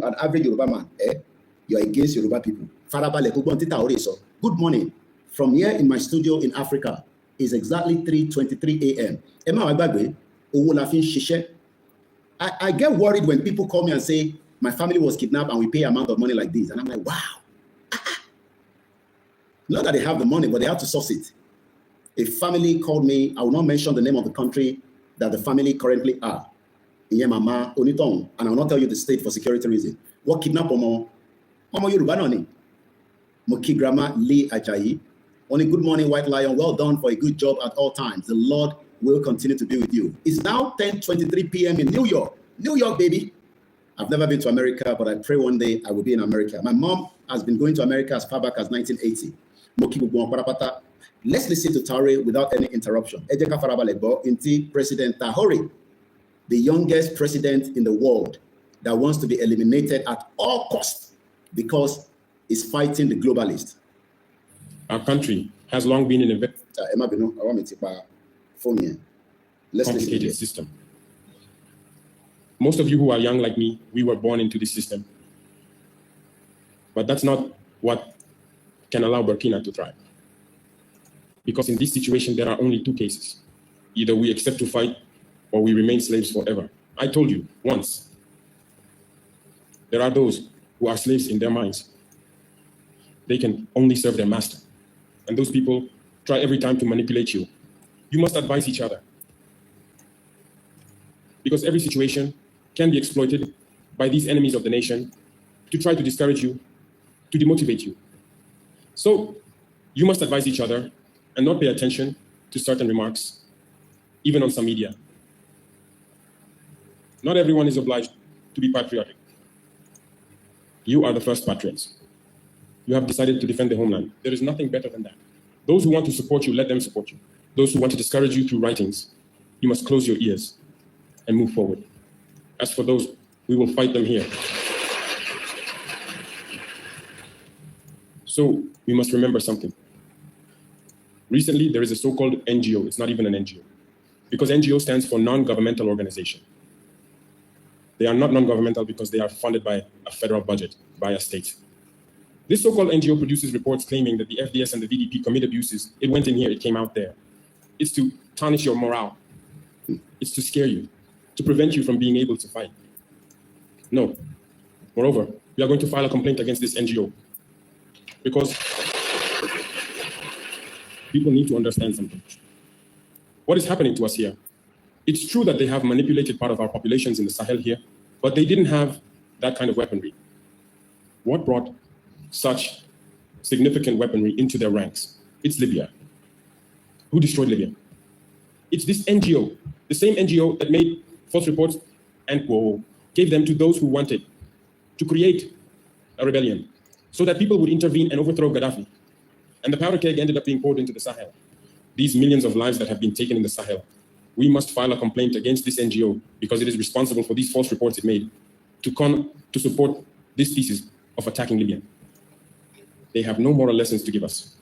you, an average Yoruba man, you're against Yoruba people. Good morning. From here in my studio in Africa is exactly 3:23 a.m. I get worried when people call me and say, my family was kidnapped and we pay amount of money like this. And I'm like, wow. Not that they have the money, but they have to source it. A family called me, I will not mention the name of the country that the family currently are. Mama, Onitong, and I will not tell you the state for security reason. What kidnap Omo Yoruba noni? Moki Grandma Lee Ajayi. Only good morning, White Lion. Well done for a good job at all times. The Lord will continue to be with you. It's now 10:23 p.m. in New York. New York, baby. I've never been to America, but I pray one day I will be in America. My mom has been going to America as far back as 1980. Let's listen to Taure without any interruption. Ejeka Farabalebo, Inti President Tahori, the youngest president in the world that wants to be eliminated at all costs because he's fighting the globalists. Our country has long been in a very complicated system. Most of you who are young like me, we were born into this system. But that's not what can allow Burkina to thrive. Because in this situation, there are only two cases. Either we accept to fight or we remain slaves forever. I told you once, there are those who are slaves in their minds. They can only serve their master. And those people try every time to manipulate you. You must advise each other. Because every situation can be exploited by these enemies of the nation to try to discourage you, to demotivate you. So you must advise each other and not pay attention to certain remarks, even on some media. Not everyone is obliged to be patriotic. You are the first patriots. You have decided to defend the homeland. There is nothing better than that. Those who want to support you, let them support you. Those who want to discourage you through writings, you must close your ears and move forward. As for those, we will fight them here. So we must remember something. Recently, there is a so-called NGO. It's not even an NGO, because NGO stands for non-governmental organization. They are not non-governmental because they are funded by a federal budget, by a state. This so-called NGO produces reports claiming that the FDS and the VDP commit abuses. It went in here, it came out there. It's to tarnish your morale. It's to scare you, to prevent you from being able to fight. No. Moreover, we are going to file a complaint against this NGO because people need to understand something. What is happening to us here? It's true that they have manipulated part of our populations in the Sahel here, but they didn't have that kind of weaponry. What brought such significant weaponry into their ranks? It's Libya. Who destroyed Libya? It's this NGO, the same NGO that made false reports and gave them to those who wanted to create a rebellion so that people would intervene and overthrow Gaddafi. And the powder keg ended up being poured into the Sahel. These millions of lives that have been taken in the Sahel, we must file a complaint against this NGO because it is responsible for these false reports it made to support this thesis of attacking Libya. They have no moral lessons to give us.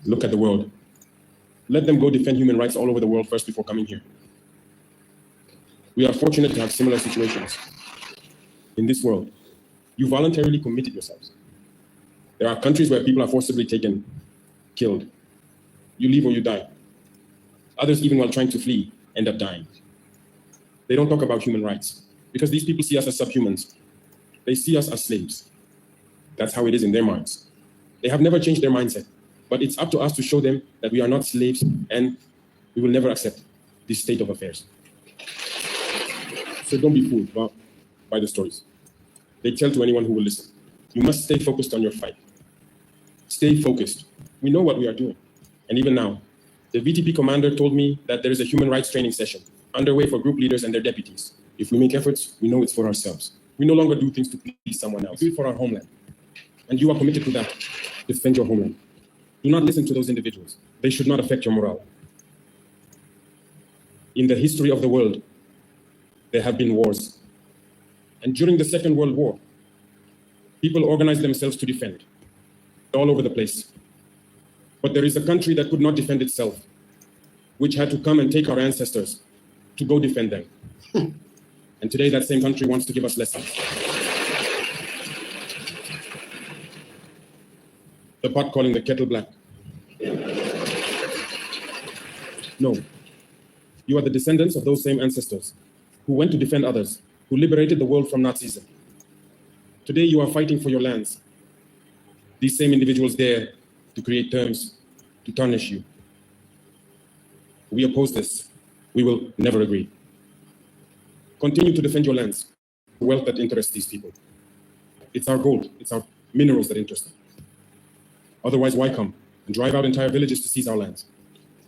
Look at the world. Let them go defend human rights all over the world first before coming here. We are fortunate to have similar situations in this world. You voluntarily committed yourselves. There are countries where people are forcibly taken, killed. You leave or you die. Others, even while trying to flee, end up dying. They don't talk about human rights because these people see us as subhumans. They see us as slaves. That's how it is in their minds. They have never changed their mindset, but it's up to us to show them that we are not slaves and we will never accept this state of affairs. So don't be fooled by the stories. They tell to anyone who will listen. You must stay focused on your fight. Stay focused. We know what we are doing. And even now, the VTP commander told me that there is a human rights training session underway for group leaders and their deputies. If we make efforts, we know it's for ourselves. We no longer do things to please someone else. We do it for our homeland. And you are committed to that. Defend your homeland. Do not listen to those individuals. They should not affect your morale. In the history of the world, there have been wars. And during the Second World War, people organized themselves to defend all over the place. But there is a country that could not defend itself, which had to come and take our ancestors to go defend them. And today that same country wants to give us lessons. The pot calling the kettle black. No, you are the descendants of those same ancestors who went to defend others, who liberated the world from Nazism. Today you are fighting for your lands. These same individuals dare to create terms to tarnish you. We oppose this. We will never agree. Continue to defend your lands, the wealth that interests these people. It's our gold, it's our minerals that interest them. Otherwise, why come and drive out entire villages to seize our lands?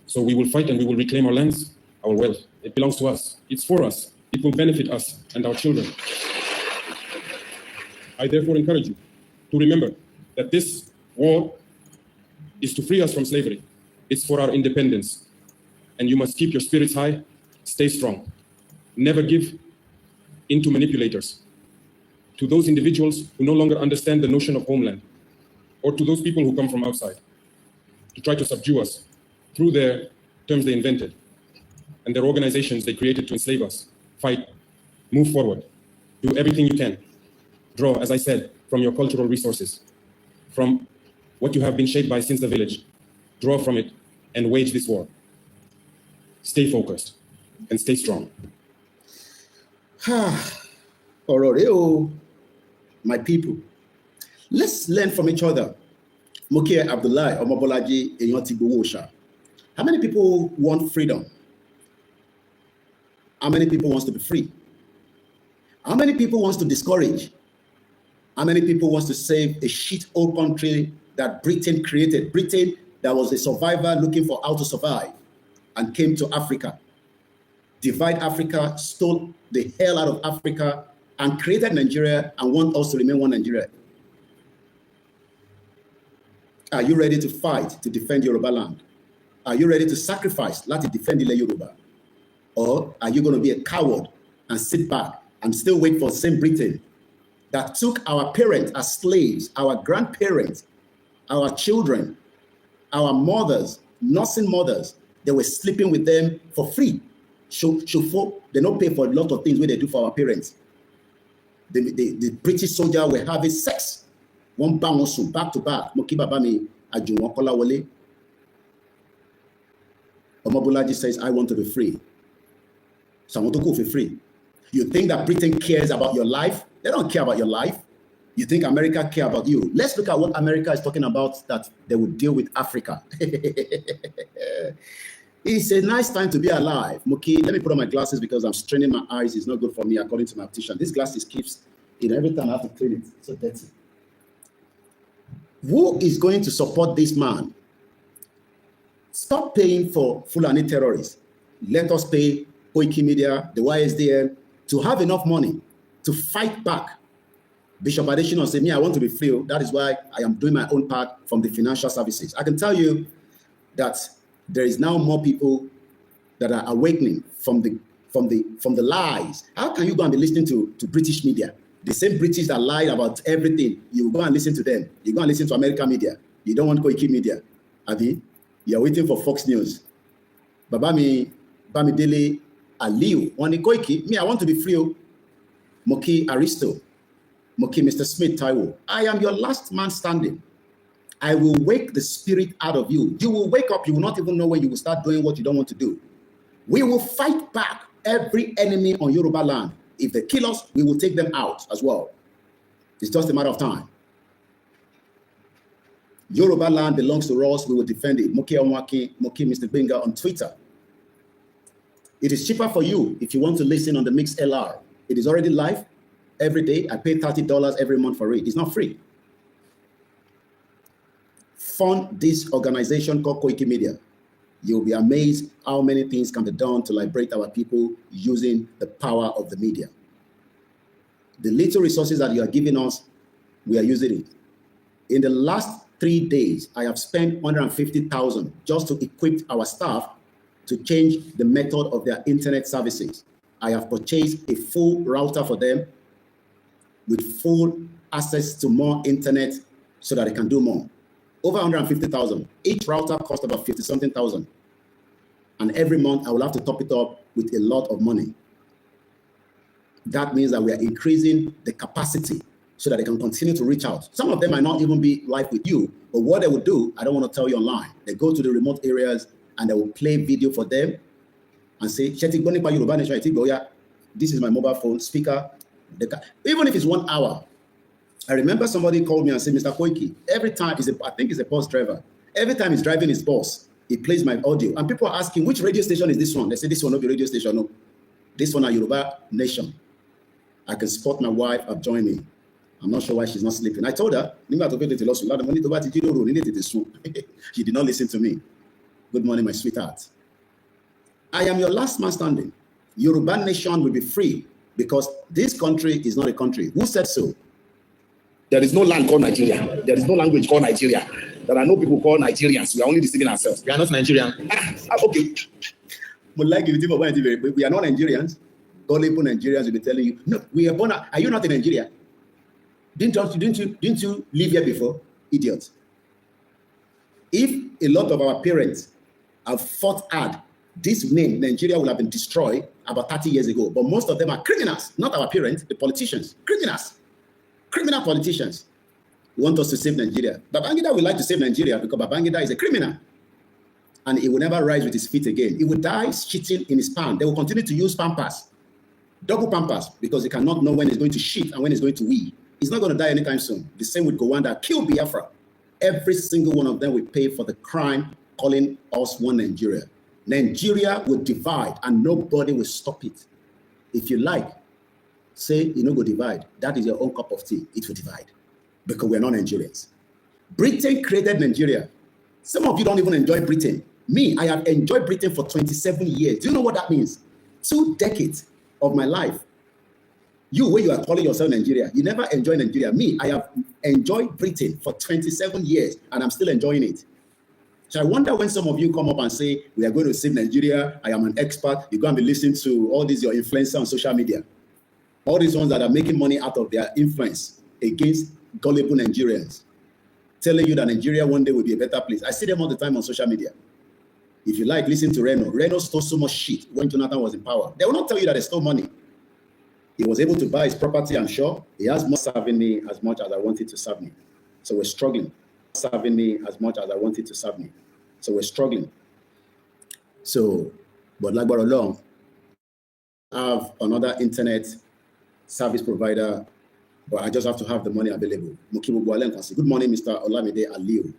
So we will fight and we will reclaim our lands, our wealth. It belongs to us. It's for us. It will benefit us and our children. I therefore encourage you to remember that this war is to free us from slavery. It's for our independence. And you must keep your spirits high, stay strong. Never give in to manipulators, to those individuals who no longer understand the notion of homeland, or to those people who come from outside to try to subdue us through their terms they invented and their organizations they created to enslave us. Fight, move forward, do everything you can. Draw, as I said, from your cultural resources, from what you have been shaped by since the village. Draw from it and wage this war. Stay focused and stay strong. Ororeo, my people, let's learn from each other. Mokie Abdullahi Omobolaji Eyantigbo. How many people want freedom? How many people wants to be free? How many people wants to discourage? How many people wants to save a shit old country that Britain created? Britain that was a survivor looking for how to survive and came to Africa, divide Africa, stole the hell out of Africa and created Nigeria and want us to remain one Nigeria. Are you ready to fight to defend Yoruba land? Are you ready to sacrifice to defend Ile Yoruba? Or are you going to be a coward and sit back and still wait for the same Britain that took our parents as slaves, our grandparents, our children, our mothers, nursing mothers, they were sleeping with them for free. They don't pay for a lot of things where they do for our parents. The British soldier were having sex. One bang back to back. Mokiba Bami Ajuwon Kolawole. Omobolaji says, I want to be free. So I want to go for free. You think that Britain cares about your life? They don't care about your life. You think America care about you? Let's look at what America is talking about, that they would deal with Africa. It's a nice time to be alive. Moki, let me put on my glasses because I'm straining my eyes. It's not good for me according to my optician. This glasses keeps, every time I have to clean it. It's so dirty. Who is going to support this man? Stop paying for Fulani terrorists. Let us pay Koiki Media, the YSDM, to have enough money to fight back. Bishop Adesina said, I want to be free. That is why I am doing my own part from the financial services. I can tell you that there is now more people that are awakening from the lies. How can you go and be listening to British media? The same British that lied about everything, you go and listen to them. You go and listen to American media. You don't want Koiki Media. Abi, you're waiting for Fox News. Bamidele Aliu, Wani Koiki, me, I want to be free. Moki Aristo, Moki Mr. Smith Taiwo, I am your last man standing. I will wake the spirit out of you. You will wake up, you will not even know when you will start doing what you don't want to do. We will fight back every enemy on Yoruba land. If they kill us, we will take them out as well. It's just a matter of time. Yoruba land belongs to us, we will defend it. Moki Onwaki, Moki Mr. Binga on Twitter. It is cheaper for you if you want to listen on the Mix LR. It is already live every day. I pay $30 every month for it. It's not free. Fund this organization called Koiki Media. You'll be amazed how many things can be done to liberate our people using the power of the media. The little resources that you are giving us, we are using it. In the last 3 days, I have spent $150,000 just to equip our staff to change the method of their internet services. I have purchased a full router for them with full access to more internet so that they can do more. Over 150,000. Each router costs about 50-something thousand. And every month I will have to top it up with a lot of money. That means that we are increasing the capacity so that they can continue to reach out. Some of them might not even be live with you, but what they will do, I don't want to tell you online. They go to the remote areas and they will play video for them and say, this is my mobile phone speaker. Even if it's 1 hour. I remember somebody called me and said, Mr. Koiki, every time, I think he's a bus driver. Every time he's driving his bus, he plays my audio. And people are asking, which radio station is this one? They say, this one, not the radio station. No, this one, Yoruba Nation. I can support my wife have joined me. I'm not sure why she's not sleeping. I told her, she did not listen to me. Good morning, my sweetheart. I am your last man standing. Yoruba Nation will be free because this country is not a country. Who said so? There is no land called Nigeria. There is no language called Nigeria. There are no people called Nigerians. We are only deceiving ourselves. We are not Nigerian. Okay. We are not Nigerians. Gullible Nigerians will be telling you, no, we are born. Are you not in Nigeria? Didn't you live here before? Idiots. If a lot of our parents have fought hard, this name, Nigeria, would have been destroyed about 30 years ago. But most of them are criminals, not our parents, the politicians. Criminals. Criminal politicians want us to save Nigeria. Babangida would like to save Nigeria because Babangida is a criminal. And he will never rise with his feet again. He will die shitting in his pan. They will continue to use pampers. Double pampers, because they cannot know when he's going to shit and when he's going to wee. He's not going to die anytime soon. The same with Gowanda, kill Biafra. Every single one of them will pay for the crime calling us one Nigeria. Nigeria will divide and nobody will stop it. If you like, say you know go divide. That is your own cup of tea. It will divide because we're not Nigerians. Britain created Nigeria. Some of you don't even enjoy Britain. Me, I have enjoyed Britain for 27 years. Do you know what that means? 2 decades of my life. You, where you are calling yourself Nigeria, you never enjoy Nigeria. Me, I have enjoyed Britain for 27 years and I'm still enjoying it. So I wonder when some of you come up and say, we are going to save Nigeria, I am an expert, you're going to be listening to all these your influencers on social media. All these ones that are making money out of their influence against gullible Nigerians, telling you that Nigeria one day will be a better place. I see them all the time on social media. If you like, listen to Reno. Reno stole so much shit when Jonathan was in power. They will not tell you that they stole money. He was able to buy his property, I'm sure. He has not serving me as much as I wanted to serve me. So we're struggling. Serving me as much as I wanted to serve me. So we're struggling. So, but like along, I have another internet service provider, but I just have to have the money available. Good morning, Mr. Olamide Aliu.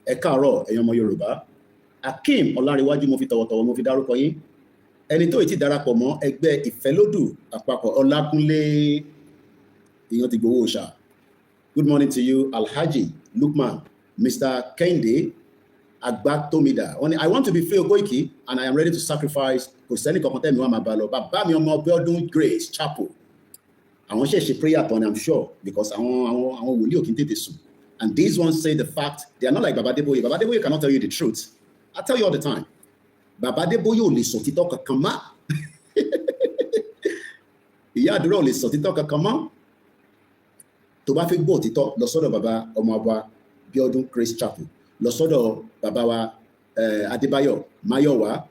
Ẹ káàárọ̀, ẹ̀yin ọmọ Yorùbá. Akeem Ọláríwájú mo fi tọ̀wọ̀tọ̀wọ̀ mo fi dárúkọ yín. Ẹni tó ti darapọ̀ mọ́ ẹgbẹ́ Ìfẹ́lódù àpapọ̀ Ọlákúnlé ìyàn ti gbowó ṣá. Good morning to you, Alhaji Lukman, Mr. Kende Agbatomida. I want to be free Ogoiki and I am ready to sacrifice. Kò sẹ́ni kankan tẹ́ mi wá máa bá lọ. Bàbá mi ọmọ Ọbẹ́ọdún Grace Chapel. Àwọn ṣe prayer tán, I'm sure, because àwọn wòlíì ò kí n tètè sùn. And these ones say the fact, they are not like Baba Adeboye. Baba Adeboye cannot tell you the truth. I tell you all the time. Baba Adeboye ò lè sọ títọ́ kankan mọ́. Ìyá àdúrà ò lè sọ títọ́ kankan mọ́. Tó bá fẹ́ gbọ́ títọ́, lọ sọ́dọ̀ Baba ọmọ Ọba Bíọ́dún Grace Chapel. Lọ sọ́dọ̀ Baba wa Adébáyọ̀ Máyọ̀wá.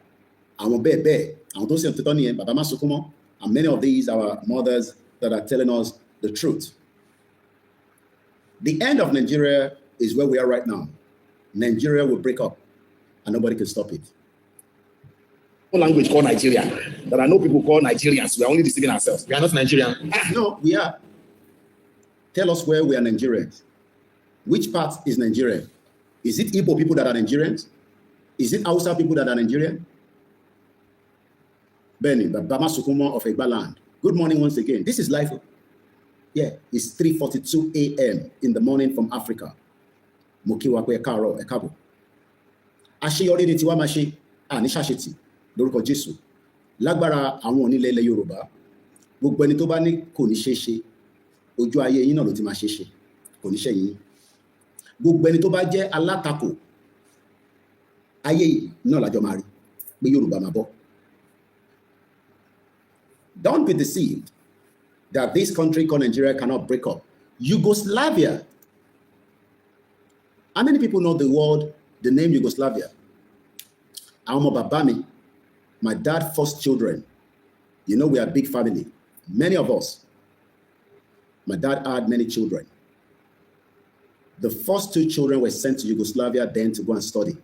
Àwọn bẹ́ẹ̀ bẹ́ẹ̀, àwọn tó ń sọ títọ́ nìyẹn, Baba má sunkún mọ́. And many of these are our mothers that are telling us the truth. The end of Nigeria is where we are right now. Nigeria will break up and nobody can stop it. No language called Nigeria. There are no people called Nigerians. We are only deceiving ourselves. We are not Nigerian. No, we are. Tell us where we are Nigerians. Which part is Nigeria? Is it Igbo people that are Nigerians? Is it Hausa people that are Nigerian? Benny, Bama Sukumo of Egba land. Good morning once again. This is life. Yeah, it's 3:42 a.m. in the morning from Africa. Mokiwa kwe karo ekabo. Àṣeyọrí ni tiwa máa ṣe, àní ṣàṣetì lórúkọ Jésù. Lágbára àwọn onílẹ̀ ilẹ̀ Yorùbá. Gbogbo ẹni tó bá ní kò ní ṣe ṣe, ojú ayé yín náà ló ti máa ṣe ṣe, kò ní ṣe yín. Gbogbo ẹni tó bá jẹ́ alátakò, ayé náà lájọ máa rí pé Yorùbá máa bọ́. Don't be deceived that this country called Nigeria cannot break up. Yugoslavia. How many people know the name Yugoslavia? Awọn Oba Ile, my dad's first children. You know we are a big family. Many of us, my dad had many children. The first 2 children were sent to Yugoslavia then to go and study.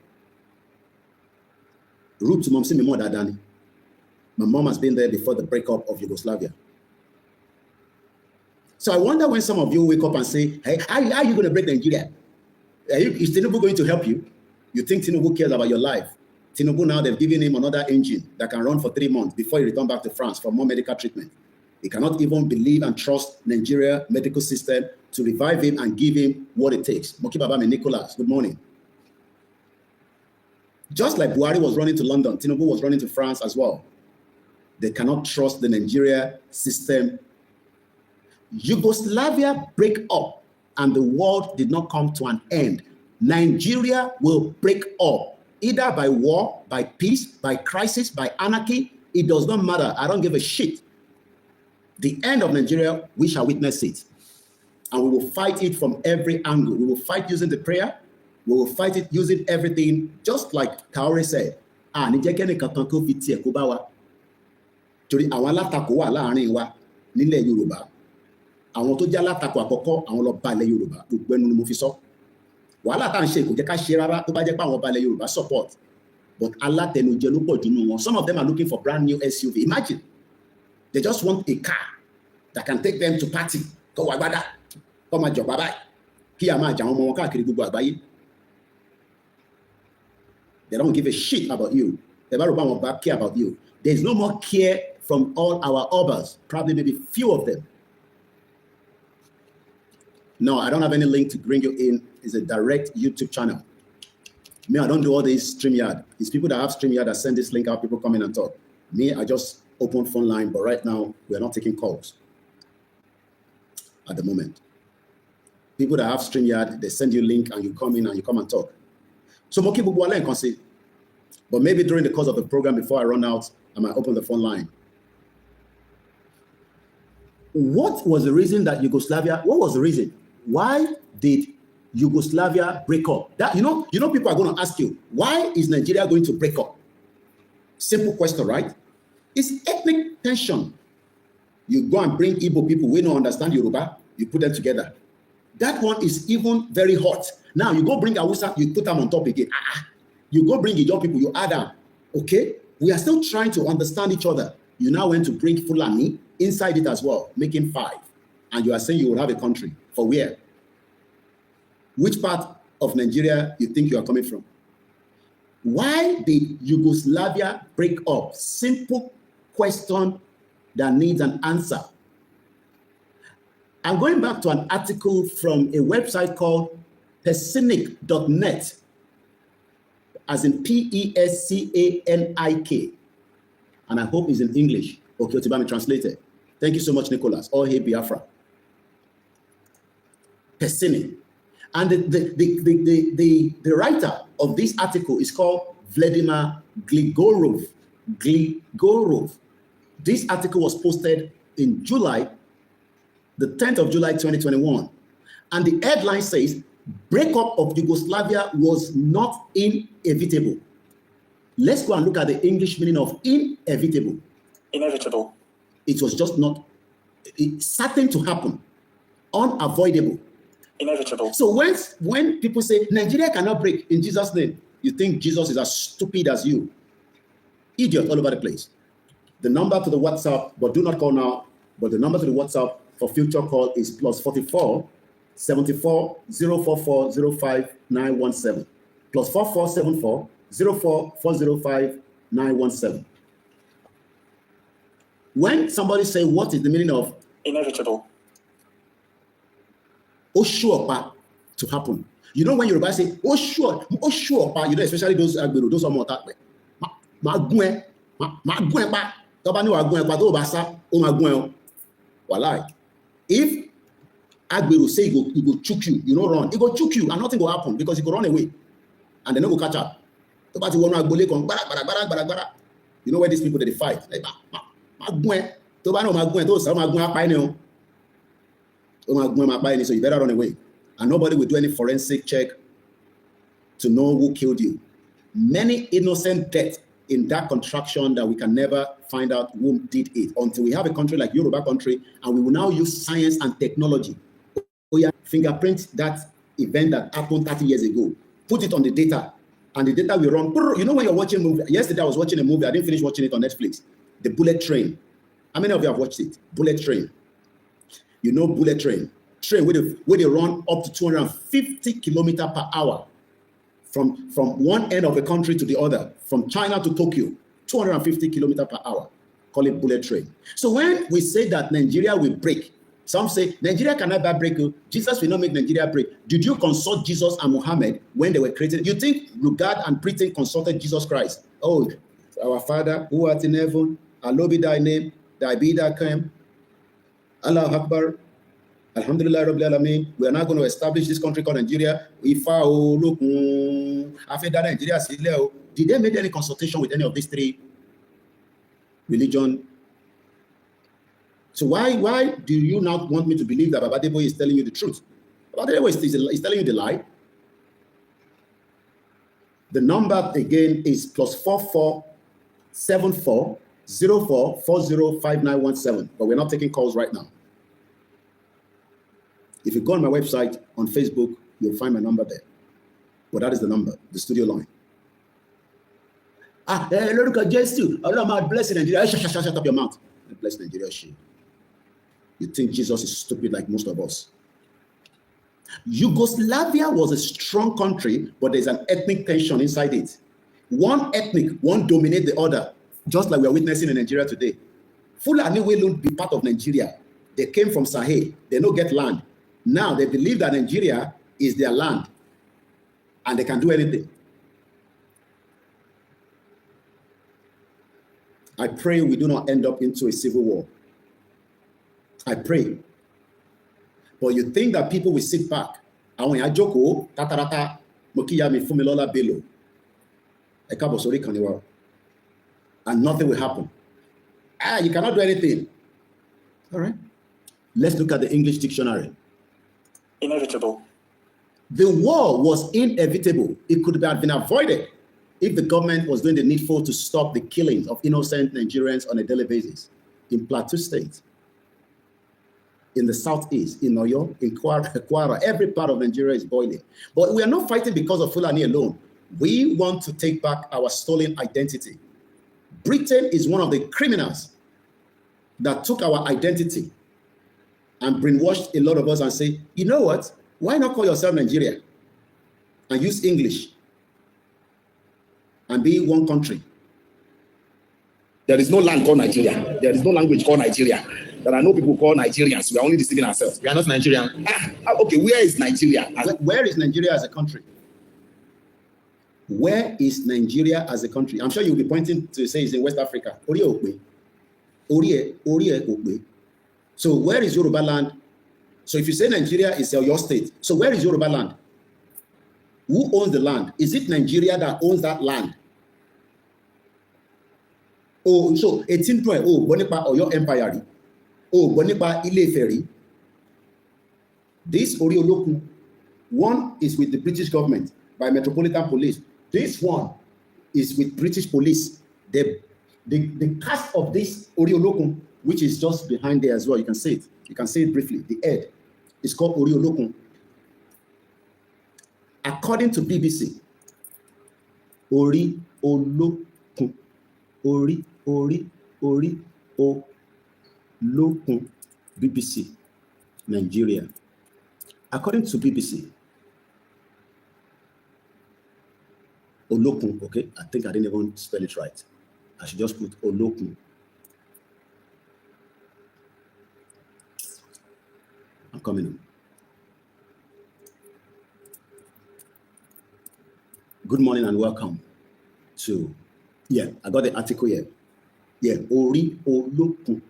Root to mom, see me more than Danny. My mom has been there before the breakup of Yugoslavia. So I wonder when some of you wake up and say, hey, how are you going to break Nigeria? Is Tinubu going to help you? You think Tinubu cares about your life? Tinubu now, they've given him another engine that can run for 3 months before he returns back to France for more medical treatment. He cannot even believe and trust Nigeria medical system to revive him and give him what it takes. Moki Babame Nicholas, good morning. Just like Buhari was running to London, Tinubu was running to France as well. They cannot trust the Nigeria system. Yugoslavia break up and the world did not come to an end. Nigeria will break up, either by war, by peace, by crisis, by anarchy. It does not matter. I don't give a shit. The end of Nigeria, we shall witness it. And we will fight it from every angle. We will fight using the prayer. We will fight it using everything, just like Kaore said. Torí àwọn alátakò wà láàrin wa nílẹ̀ Yorùbá. Àwọn tó jẹ́ alátakò àkọ́kọ́, àwọn lọ ba ilẹ̀ Yorùbá. Gbogbo ẹnu ni mo fi sọ. Wàhálà tá ń ṣe kò jẹ́ ká ṣe rárá tó bá jẹ́ pé àwọn ba ilẹ̀ Yorùbá support. But alátẹnujẹ ló pọ̀ jù nínú wọn. Some of them are looking for brand new SUV. Imagine. They just want a car that can take them to party. Kó wá gbádá. Kó máa jọ̀gbá báyìí. Kí a máa jà àwọn ọmọ wọn káàkiri gbogbo àgbáyé. They don't give a shit about you. They don't care about you. There's no more care from all our Obas, probably maybe few of them. No, I don't have any link to bring you in. It's a direct YouTube channel. Me, I don't do all this StreamYard. It's people that have StreamYard that send this link out, people come in and talk. Me, I just open phone line, but right now, we're not taking calls at the moment. People that have StreamYard, they send you a link and you come in and you come and talk. So, Moki Bubuala can say, but maybe during the course of the program, before I run out, I might open the phone line. What was the reason that Yugoslavia, what was the reason? Why did Yugoslavia break up? That, you know, people are going to ask you, why is Nigeria going to break up? Simple question, right? It's ethnic tension. You go and bring Igbo people, we don't understand Yoruba, you put them together. That one is even very hot. Now you go bring Hausa, you put them on top again. You go bring Ijaw people, you add them. Okay? We are still trying to understand each other. You now went to bring Fulani inside it as well, making 5. And you are saying you will have a country. For where? Which part of Nigeria you think you are coming from? Why did Yugoslavia break up? Simple question that needs an answer. I'm going back to an article from a website called pescanic.net, as in Pescanik. And I hope it's in English. Okay, Otibami translated. Thank you so much, Nicholas. All hail Biafra. Pescanic. And the writer of this article is called Vladimir Gligorov. This article was posted in July, the 10th of July, 2021. And the headline says, breakup of Yugoslavia was not inevitable. Let's go and look at the English meaning of inevitable. Inevitable. It was just not, it's certain to happen, unavoidable. Inevitable. So when people say Nigeria cannot break in Jesus' name, you think Jesus is as stupid as you. Idiot all over the place. The number to the WhatsApp, but do not call now, but the number to the WhatsApp for future call is +44 74 044 05 917. +44 74 04 405 917. When somebody say, what is the meaning of inevitable? Oh, sure, to happen. You know when Yoruba say, oh, sure, you know, especially those Agbero, those are more that way. If Agbero say he go choke you, you know, run. He go choke you and nothing will happen because he go run away and they no go catch up. You know where these people they fight? Like, so you better run away. And nobody will do any forensic check to know who killed you. Many innocent deaths in that contraction that we can never find out who did it until we have a country like Yoruba country, and we will now use science and technology. Fingerprint that event that happened 30 years ago, put it on the data, and the data will run. You know, when you're watching a movie, yesterday I was watching a movie, I didn't finish watching it on Netflix, The Bullet Train. How many of you have watched it? Bullet Train. You know Bullet Train. Train where they run up to 250 kilometers per hour from one end of the country to the other, from China to Tokyo, 250 kilometers per hour. Call it Bullet Train. So when we say that Nigeria will break, some say Nigeria cannot break. Jesus will not make Nigeria break. Did you consult Jesus and Muhammad when they were created? You think Lugard and Britain consulted Jesus Christ? Oh, our Father who art in heaven, hallowed be thy name, thy be thy kingdom. Allah Akbar. Alhamdulillah Rabbil Alameen. We are now going to establish this country called Nigeria. Did they make any consultation with any of these three religions? So why do you not want me to believe that Babadebo is telling you the truth? Babadebo is telling you the lie. The number again is +44 74 04 40 5917. But we're not taking calls right now. If you go on my website on Facebook, you'll find my number there. But that is the number, the studio line. Look at Jesus. Allah bless Nigeria. Shut up your mouth. Bless Nigeria. You think Jesus is stupid like most of us. Yugoslavia was a strong country, but there's an ethnic tension inside it. One dominate the other, just like we are witnessing in Nigeria today. Fulani will be part of Nigeria. They came from Sahel. They don't get land. Now they believe that Nigeria is their land and they can do anything. I pray we do not end up into a civil war. I pray. But you think that people will sit back and nothing will happen. You cannot do anything. All right. Let's look at the English dictionary. Inevitable. The war was inevitable. It could have been avoided if the government was doing the needful to stop the killings of innocent Nigerians on a daily basis in Plateau State, in the southeast, in Oyo, in Kwara. Every part of Nigeria is boiling. But we are not fighting because of Fulani alone. We want to take back our stolen identity. Britain is one of the criminals that took our identity and brainwashed a lot of us and say, you know what? Why not call yourself Nigeria and use English and be one country? There is no land called Nigeria. There is no language called Nigeria. There are no people called Nigerians. We are only deceiving ourselves. We are not Nigerian. Okay, where is Nigeria? Where is Nigeria as a country? Where is Nigeria as a country? I'm sure you'll be pointing to say it's in West Africa. So where is Yoruba land? So if you say Nigeria is your state, so where is Yoruba land? Who owns the land? Is it Nigeria that owns that land? Oh, so 18 oh, Bonipa or your empire. Oh, Bonipa Ile Ferry. This Oriolokun, one is with the British government by Metropolitan Police. This one is with British police. The cast of this Oriolokun, which is just behind there as well, you can see it. You can see it briefly. The head is called Oriolokun. According to BBC, Oriolokun. Olokun, BBC, Nigeria. According to BBC, Olokun, okay, I think I didn't even spell it right. I should just put Olokun. I'm coming in. Good morning and welcome to, I got the article here. Olokun.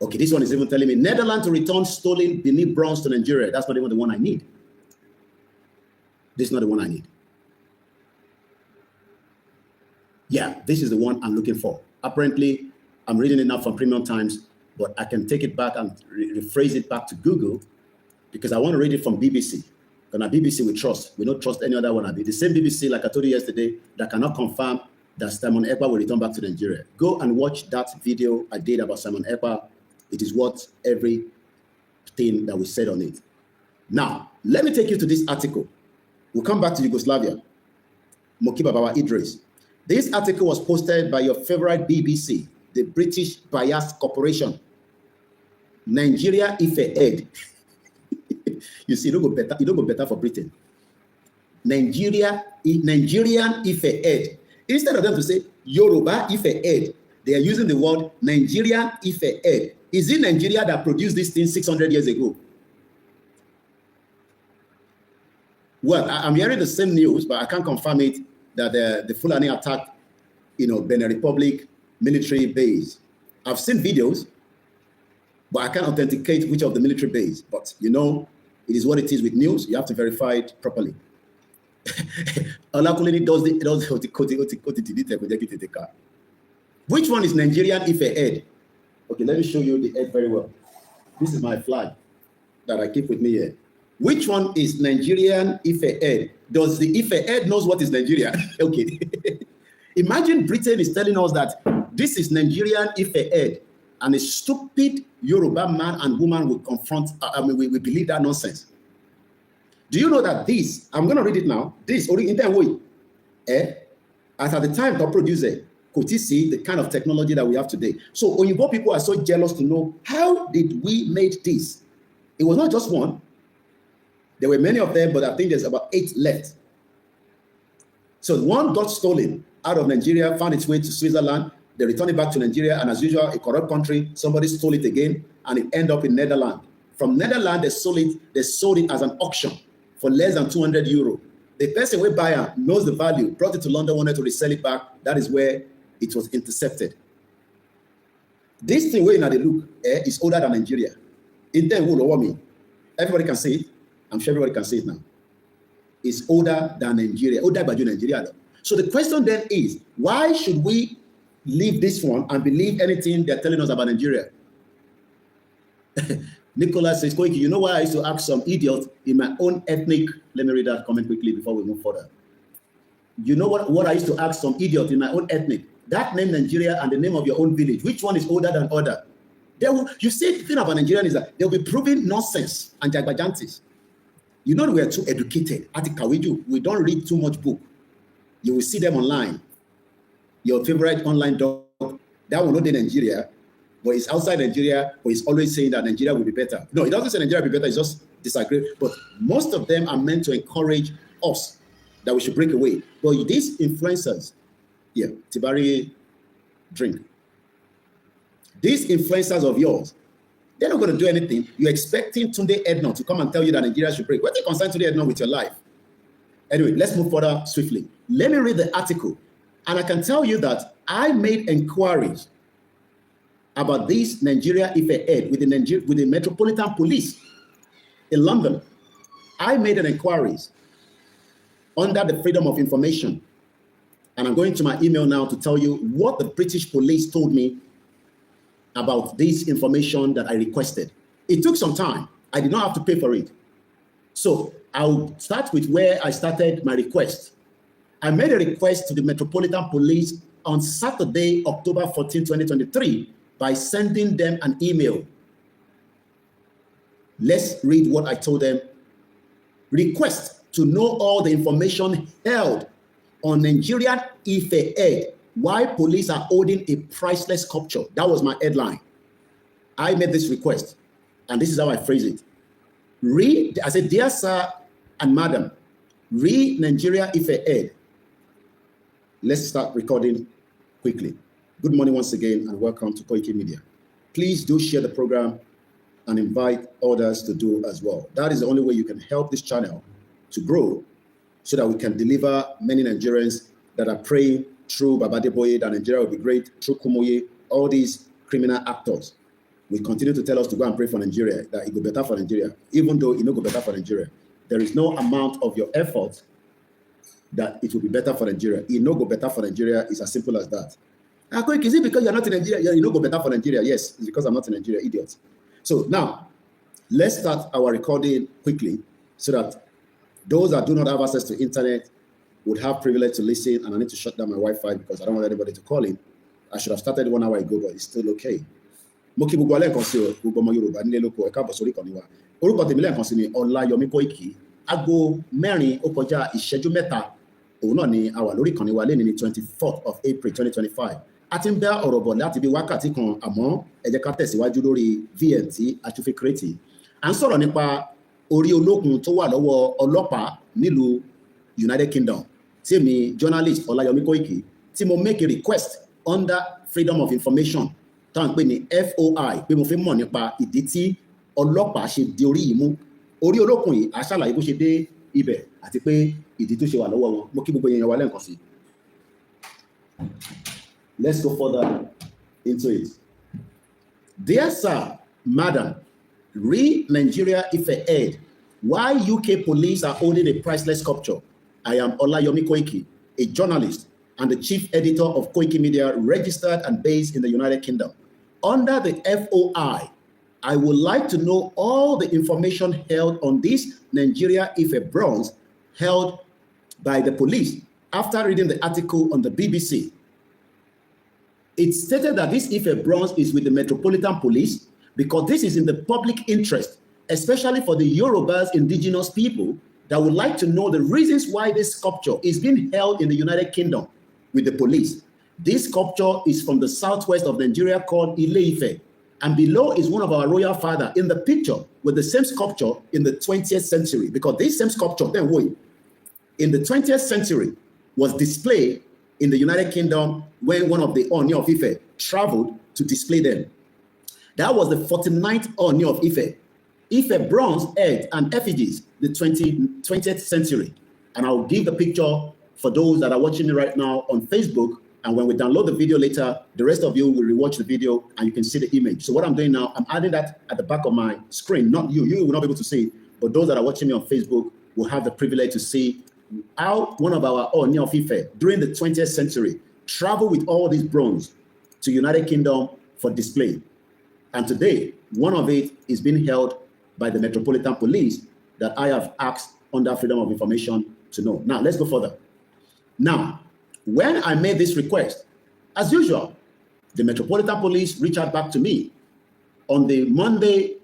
Okay, this one is even telling me Netherlands to return stolen Benin bronze to Nigeria. That's not even the one I need. This is not the one I need. This is the one I'm looking for. Apparently, I'm reading it now from Premium Times, but I can take it back and rephrase it back to Google because I want to read it from BBC. Because BBC we trust. We don't trust any other one. The same BBC, like I told you yesterday, that cannot confirm that Simon Ekpa will return back to Nigeria. Go and watch that video I did about Simon Ekpa. It is worth everything that we said on it. Now, let me take you to this article. We'll come back to Yugoslavia. Mokiba Bawa Idris. This article was posted by your favorite BBC, the British Bias Corporation. Nigeria Ife Ed. You see, it don't go better for Britain. Nigerian Ife Ed. Instead of them to say Yoruba Ife Ed, they are using the word Nigerian Ife Ed. Is it Nigeria that produced this thing 600 years ago? Well, I'm hearing the same news, but I can't confirm it, that the Fulani attacked, Benin Republic military base. I've seen videos, but I can't authenticate which of the military base. But, it is what it is with news. You have to verify it properly. Which one is Nigerian Ife Ed? Okay, let me show you the Ed very well. This is my flag that I keep with me here. Which one is Nigerian Ife Ed? Does the Ife Ed knows what is Nigeria? Okay. Imagine Britain is telling us that this is Nigerian Ife Ed, and a stupid Yoruba man and woman will confront, we believe that nonsense. Do you know that this, I'm going to read it now, this, as at the time to produce it, could you see the kind of technology that we have today? So Oyinbo people are so jealous to know, how did we make this? It was not just one. There were many of them, but I think there's about 8 left. So one got stolen out of Nigeria, found its way to Switzerland. They returned it back to Nigeria, and as usual, a corrupt country, somebody stole it again, and it ended up in Netherlands. From Netherlands, they sold it as an auction for less than 200 euro. The person who buyer knows the value, brought it to London, wanted to resell it back. That is where it was intercepted. This thing where they look is older than Nigeria. Everybody can see it. I'm sure everybody can see it now. It's older than Nigeria. Older than Nigeria. So the question then is, why should we leave this one and believe anything they're telling us about Nigeria? Nicholas says, Koiki, you know why I used to ask some idiot in my own ethnic, let me read that comment quickly before we move further. You know what I used to ask some idiot in my own ethnic? That name Nigeria and the name of your own village, which one is older than other? You see, the thing about Nigerian is that they'll be proving nonsense and jagbajantis. We are too educated. We don't read too much book. You will see them online. Your favorite online dog, that will not be Nigeria, but it's outside Nigeria, but it's always saying that Nigeria will be better. No, it doesn't say Nigeria will be better, it's just disagree. But most of them are meant to encourage us that we should break away. But these influencers, Tibari, drink. These influencers of yours, they're not going to do anything. You're expecting Tunde Edna to come and tell you that Nigeria should break. What do you concern Tunde Edna with your life? Anyway, let's move further swiftly. Let me read the article. And I can tell you that I made inquiries about this Nigeria Ife Ed with the Metropolitan Police in London. I made an inquiries under the Freedom of Information. And I'm going to my email now to tell you what the British police told me about this information that I requested. It took some time. I did not have to pay for it. So I'll start with where I started my request. I made a request to the Metropolitan Police on Saturday, October 14, 2023, by sending them an email. Let's read what I told them. Request to know all the information held on Nigerian Ife Ed, why police are holding a priceless sculpture. That was my headline. I made this request, and this is how I phrase it. I said, dear sir and madam, read Nigeria Ife Ed. Let's start recording quickly. Good morning once again, and welcome to Koiki Media. Please do share the program and invite others to do as well. That is the only way you can help this channel to grow, so that we can deliver many Nigerians that are praying through Babadeboye that Nigeria will be great, through Kumoye, all these criminal actors will continue to tell us to go and pray for Nigeria, that it will be better for Nigeria, even though it will be better for Nigeria. There is no amount of your effort that it will be better for Nigeria. It no go better for Nigeria. It's as simple as that. Is it because you're not in Nigeria? Yeah, you no go better for Nigeria. Yes, it's because I'm not in Nigeria, idiots. So now, let's start our recording quickly so that Those that do not have access to internet would have privilege to listen, and I need to shut down my Wi-Fi because I don't want anybody to call in. I should have started 1 hour ago, but it's still okay. Mo kí gbogbo alẹ́ kan sí o, gbogbo ọmọ Yorùbá nílé lóko, ẹ káàbọ̀ sórí ìkànnì wa. Orúkọ tèmi lẹ́ẹ̀kan sí ni Ọláyọmí Kóìkì. Aago 4 ó kọjá ìṣẹ́jú 3. Òun náà ni a wà lórí ìkànnì wa lẹ́ni ní 24th of April 2025. A ti ń bá ọ̀rọ̀ bọ̀ láti bí wákàtí kan, àmọ́ ẹ jẹ́ ká tẹ̀síwájú lórí VM tí a tún fi kírètì. À ń sọ̀rọ̀ nípa orí olókun tó wà lọ́wọ́ ọlọ́pàá nílùú United Kingdom. Tí èmi journalist Ọláyọmí Kóìkì tí mo make a request under Freedom of Information tá à ń pè ní FOI pé mo fi mọ̀ nípa ìdí tí ọlọ́pàá ṣe di orí yìí mú. Orí olókun yìí a ṣàlàyé bó ṣe dé ibẹ̀ àti pé ìdí tó ṣe wà lọ́wọ́ wọn. Mo kí gbogbo èèyàn wa lẹ́ẹ̀kan sí. Let's go further into it. Dear sir, madam, read Nigeria Ife Ed. Why UK police are holding a priceless sculpture? I am Olayomi Koiki, a journalist and the chief editor of Koiki Media, registered and based in the United Kingdom. Under the FOI, I would like to know all the information held on this Nigeria Ife bronze held by the police after reading the article on the BBC. It stated that this Ife bronze is with the Metropolitan Police because this is in the public interest, especially for the Yorubas indigenous people that would like to know the reasons why this sculpture is being held in the United Kingdom with the police. This sculpture is from the southwest of Nigeria called Ile Ife, and below is one of our royal father in the picture with the same sculpture in the 20th century, because this same sculpture, then wait, in the 20th century was displayed in the United Kingdom when one of the Oni of Ife traveled to display them. That was the 49th Oni of Ife. Ife bronze head and effigies, the 20th century. And I'll give the picture for those that are watching me right now on Facebook. And when we download the video later, the rest of you will rewatch the video and you can see the image. So what I'm doing now, I'm adding that at the back of my screen. Not you, you will not be able to see it, but those that are watching me on Facebook will have the privilege to see how one of our Oni of Ife during the 20th century traveled with all these bronze to United Kingdom for display. And today, one of it is being held by the Metropolitan Police that I have asked under Freedom of Information to know. Now, let's go further. Now, when I made this request, as usual, the Metropolitan Police reached out back to me on the Monday,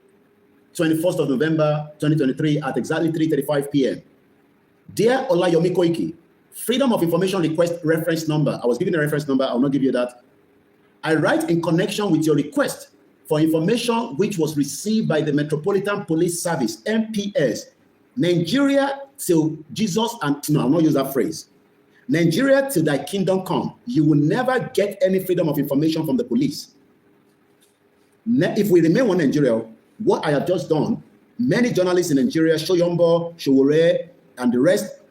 21st of November, 2023 at exactly 3:35 p.m. Dear Olayomi Koiki, Freedom of Information request reference number. I was given a reference number. I will not give you that. I write in connection with your request for information which was received by the Metropolitan Police Service, MPS, Nigeria till Jesus, and no, I'll not use that phrase. Nigeria till thy kingdom come. You will never get any freedom of information from the police. If we remain one Nigeria, what I have just done, many journalists in Nigeria, Shoyombo, Showore, and the rest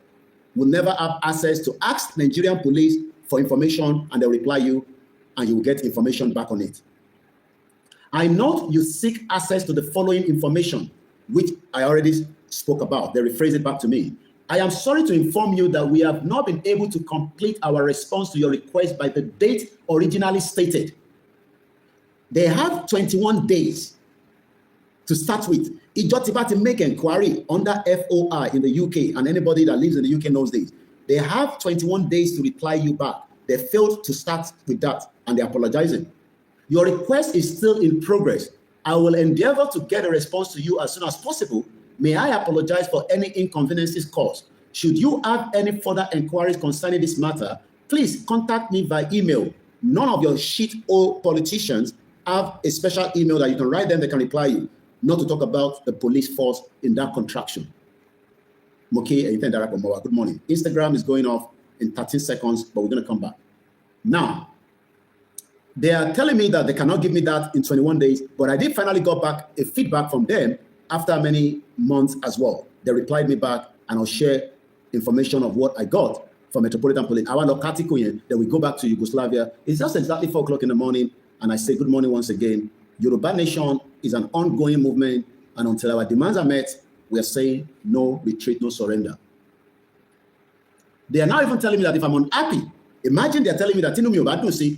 will never have access to ask Nigerian police for information, and they'll reply you, and you will get information back on it. I note you seek access to the following information, which I already spoke about. They rephrase it back to me. I am sorry to inform you that we have not been able to complete our response to your request by the date originally stated. They have 21 days to start with. Ijotibati make inquiry under FOI in the UK, and anybody that lives in the UK knows this. They have 21 days to reply you back. They failed to start with that, and they're apologizing. Your request is still in progress. I will endeavor to get a response to you as soon as possible. May I apologize for any inconveniences caused. Should you have any further inquiries concerning this matter, please contact me by email. None of your shit or politicians have a special email that you can write them, they can reply you. Not to talk about the police force in that contraction. Good morning. Instagram is going off in 13 seconds, but we're going to come back. Now, they are telling me that they cannot give me that in 21 days, but I did finally got back a feedback from them after many months as well. They replied me back, and I'll share information of what I got from Metropolitan Police. Then we go back to Yugoslavia. It's just exactly 4 o'clock in the morning, and I say good morning once again. Yoruba Nation is an ongoing movement, and until our demands are met, we are saying no retreat, no surrender. They are now even telling me that if I'm unhappy, imagine they're telling me that,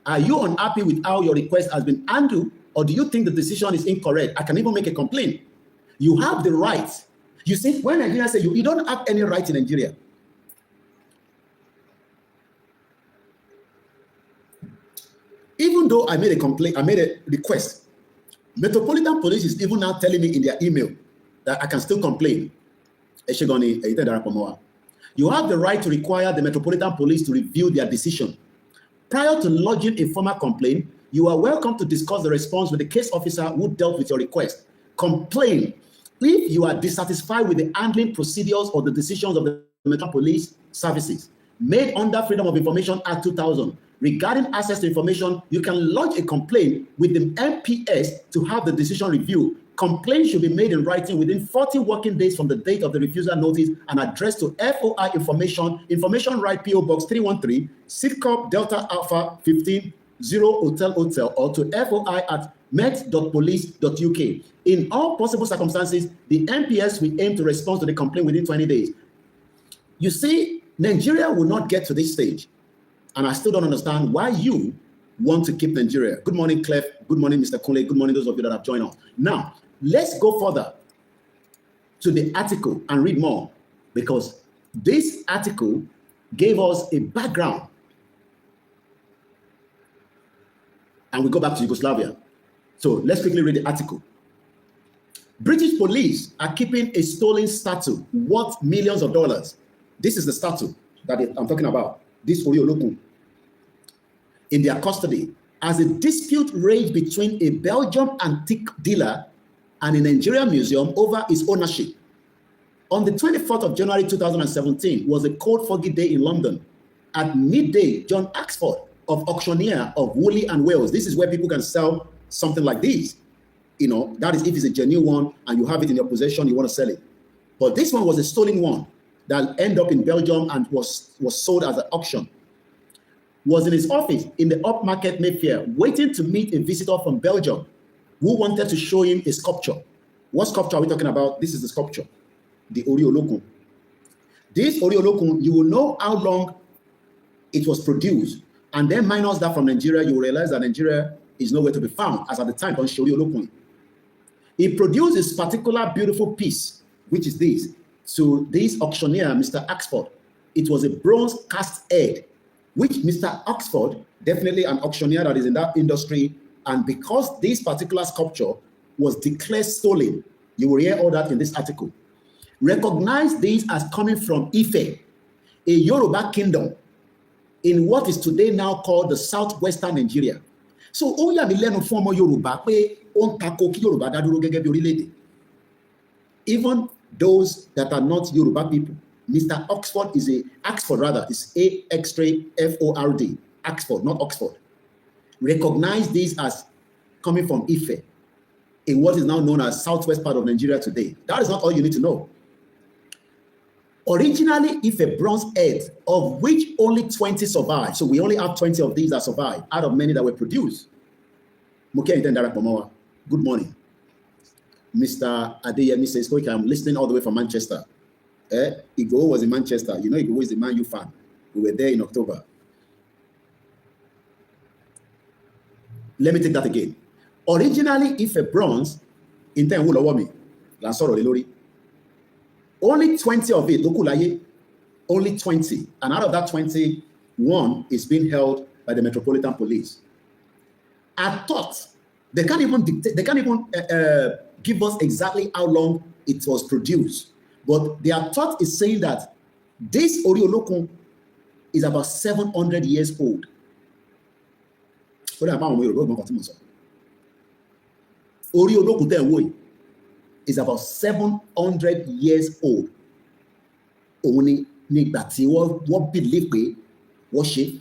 are you unhappy with how your request has been handled, or do you think the decision is incorrect? I can even make a complaint. You have the right. You see, when Nigerians say you don't have any right in Nigeria. Even though I made a complaint, I made a request. Metropolitan Police is even now telling me in their email that I can still complain. You have the right to require the Metropolitan Police to review their decision. Prior to lodging a formal complaint, you are welcome to discuss the response with the case officer who dealt with your request. Complain if you are dissatisfied with the handling procedures or the decisions of the Metropolitan Police services made under Freedom of Information Act 2000. Regarding access to information, you can lodge a complaint with the MPS to have the decision reviewed. Complaint should be made in writing within 40 working days from the date of the refusal notice and addressed to FOI Information Right PO Box 313, Sidcorp Delta Alpha 15, 0 Hotel, or to foi@met.police.uk. In all possible circumstances, the MPS will aim to respond to the complaint within 20 days. You see, Nigeria will not get to this stage. And I still don't understand why you want to keep Nigeria. Good morning, Clef. Good morning, Mr. Kunle. Good morning, those of you that have joined us. Now, let's go further to the article and read more, because this article gave us a background. And we go back to Yugoslavia. So let's quickly read the article. British police are keeping a stolen statue worth millions of dollars. This is the statue that I'm talking about. This Oriolokun, in their custody, as a dispute raged between a Belgian antique dealer and a Nigerian museum over its ownership. On the 24th of January 2017 was a cold, foggy day in London. At midday, John Axford, of auctioneer of Woolley and Wales, this is where people can sell something like this. You know, that is if it's a genuine one and you have it in your possession, you want to sell it. But this one was a stolen one that ended up in Belgium and was sold as an auction. Was in his office in the upmarket Mayfair, waiting to meet a visitor from Belgium who wanted to show him a sculpture. What sculpture are we talking about? This is the sculpture, the Oriolokun. This Oriolokun, you will know how long it was produced, and then minus that from Nigeria, you will realize that Nigeria is nowhere to be found, as at the time on Oriolokun. He produced this particular beautiful piece, which is this, to this auctioneer, Mr. Axford. It was a bronze cast head, which Mr. Axford, definitely an auctioneer that is in that industry, and because this particular sculpture was declared stolen, you will hear all that in this article, recognized this as coming from Ife, a Yoruba kingdom in what is today now called the southwestern Nigeria. So, ó yà mí lẹ́nu fún ọmọ Yorùbá pé ó ń tako kí Yorùbá dá dúró gẹ́gẹ́ bí orílẹ̀-èdè. Even those that are not Yoruba people, Mr. Oxford is A X-ray F-O-R-D, Oxford, not Oxford. Recognize this as coming from Ife, in what is now known as southwest part of Nigeria today. That is not all you need to know. Originally, Ife bronze head, of which only 20 survived. So we only have 20 of these that survived out of many that were produced. Good morning. Mr. Adeyemi says, okay, I'm listening all the way from Manchester. Igbo was in Manchester. You know, Igbo is a Man U fan. We were there in October. Let me take that again. Originally, Ife bronze, in time, only 20 of it, only 20. And out of that 20, one is being held by the Metropolitan Police. I thought they can't even give us exactly how long it was produced. But their thought is saying that this Oriolokun is about 700 years old. Oriolokun is about 700 years old. Only nígbà tí wọ́n believe pé wọ́n ṣe.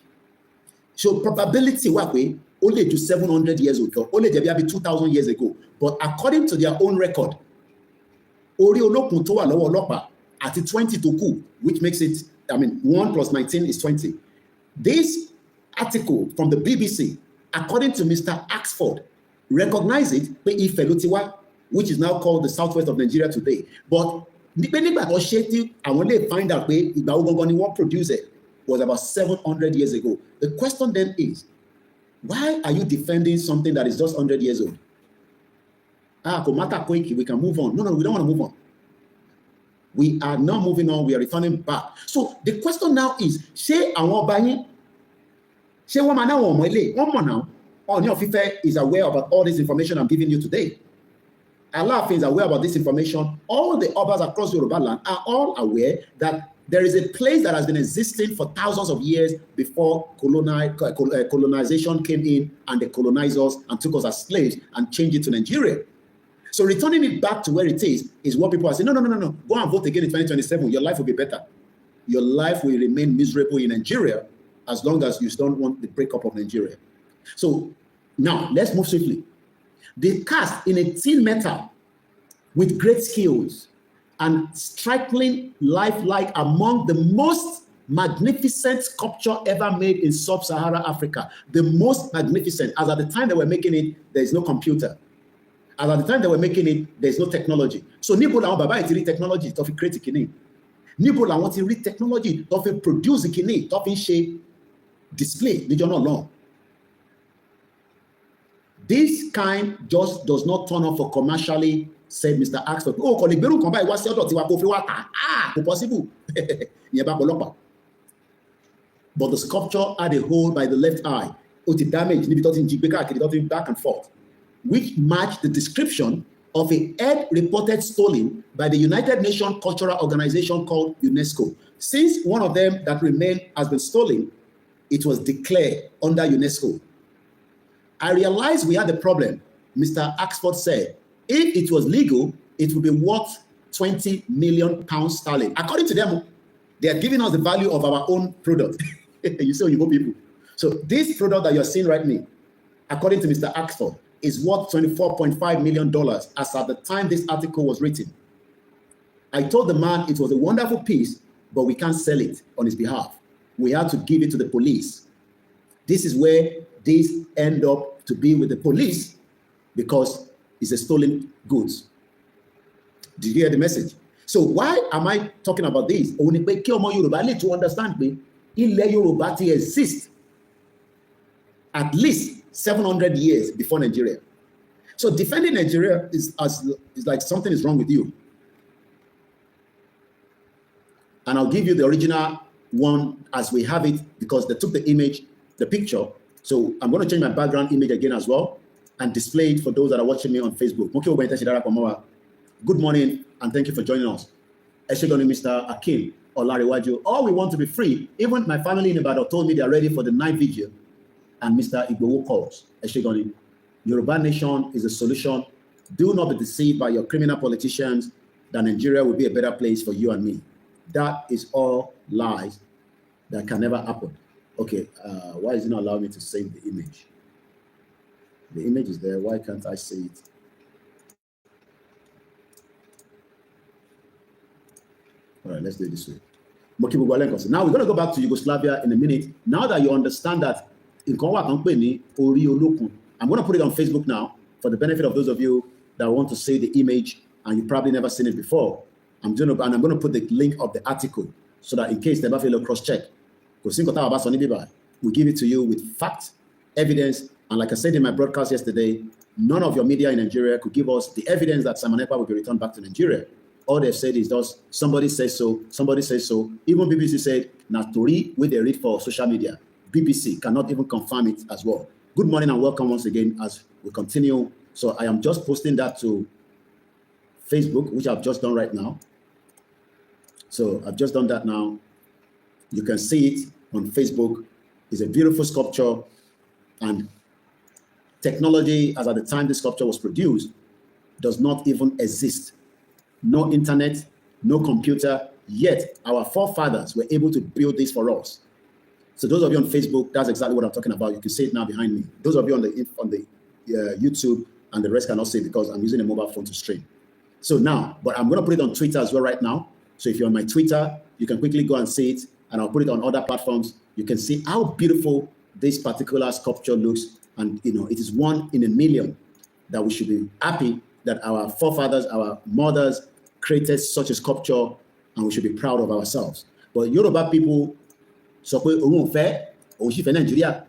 So probability wà pé ó lè ju 700 years ago, ó lè jẹ́ bí 2,000 years ago. But according to their own record, Oriolokun tó wà lọ́wọ́ ọlọ́pàá àti 20 tó kù, which makes it, 1 plus 19 is 20. This article from the BBC, according to Mr. Axford, recognize it pé Ife ló ti wá, which is now called the southwest of Nigeria today. But nígbà tó ṣe tí àwọn lè find out pé ìgbà wo gangan ni wọ́n produce it was about 700 years ago. The question then is, why are you defending something that is just 100 years old? Komata Koiki, we can move on. No, we don't want to move on. We are now moving on. We are returning back. So the question now is, ṣé àwọn ọba yín, ṣé wọ́n máa ná àwọn ọmọ ilé? One more now. Ọọ̀ni of Ife is aware about all this information I'm giving you today. Alaafin is aware about this information. All the Obas across Yoruba land are all aware that there is a place that has been existing for thousands of years before colonization came in and they colonized us and took us as slaves and changed it to Nigeria. So returning it back to where it is what people are saying, no. Go and vote again in 2027. Your life will be better. Your life will remain miserable in Nigeria as long as you don't want the breakup of Nigeria. So now let's move swiftly. They cast in a tin metal with great skills and striking lifelike among the most magnificent sculpture ever made in sub-Saharan Africa. The most magnificent. As at the time they were making it, there is no computer. As at the time they were making it, there is no technology. So níbo làwọn bàbá ti rí technology tó fi create kìíní. Níbo làwọn ti rí technology tó fi produce kìíní, tó fi ṣe display níjọ́ náà lọ́hùn. This kind just does not turn up for commercially, said Mr. Axford. Oh, kò lè gbérù kan báyìí wá sí ọ̀dọ̀ tiwa kó fi wá tà. Kò possible. Ìyẹn bá pọ̀lọ́pàá. But the sculpture had a hole by the left eye. Ó ti damage níbi tó ti ń jí gbé káàkiri, tó ti ń back and forth, which matched the description of a head reported stolen by the United Nations Cultural Organization called UNESCO. Since one of them that remained has been stolen, it was declared under UNESCO. I realized we had a problem, Mr. Axford said. If it was legal, it would be worth 20 million pounds sterling. According to them, they are giving us the value of our own product. You see, you people. So this product that you're seeing right now, according to Mr. Axford, is worth $24.5 million as at the time this article was written. I told the man it was a wonderful piece, but we can't sell it on his behalf. We had to give it to the police. This is where this end up to be with the police because it's a stolen goods. Did you hear the message? So why am I talking about this? Òun ni pé kí ọmọ Yorùbá lè to understand pé Ile Yoruba ti exist at least 700 years before Nigeria. So defending Nigeria is like something is wrong with you. And I'll give you the original one as we have it because they took the image, the picture. So I'm going to change my background image again as well and display it for those that are watching me on Facebook. Good morning and thank you for joining us. Eshegoni, Mr. Akim Olariwaju. All we want to be free. Even my family in Ibadan told me they are ready for the night vigil. And Mr. Igbowo calls. Eshegoni, Yoruba nation is a solution. Do not be deceived by your criminal politicians that Nigeria will be a better place for you and me. That is all lies that can never happen. Okay, why is it not allowing me to save the image? The image is there. Why can't I see it? All right, let's do it this way. Now we're going to go back to Yugoslavia in a minute. Now that you understand that I'm going to put it on Facebook now for the benefit of those of you that want to see the image and you've probably never seen it before. I'm going to put the link of the article so that in case they ever feel a cross-check, we give it to you with fact, evidence, and like I said in my broadcast yesterday, none of your media in Nigeria could give us the evidence that Simon Ekpa will be returned back to Nigeria. All they've said is just somebody says so, somebody says so. Even BBC said, Natori, where they read for social media. BBC cannot even confirm it as well. Good morning and welcome once again as we continue. So I am just posting that to Facebook, which I've just done right now. So I've just done that now. You can see it on Facebook. It's a beautiful sculpture and technology as at the time this sculpture was produced does not even exist. No internet, no computer, yet our forefathers were able to build this for us. So those of you on Facebook, that's exactly what I'm talking about. You can see it now behind me. Those of you on the YouTube and the rest cannot see because I'm using a mobile phone to stream. So now, but I'm going to put it on Twitter as well right now. So if you're on my Twitter, you can quickly go and see it, and I'll put it on other platforms. You can see how beautiful this particular sculpture looks, and it is one in a million that we should be happy that our forefathers, our mothers created such a sculpture, and we should be proud of ourselves. But Yoruba people Nigeria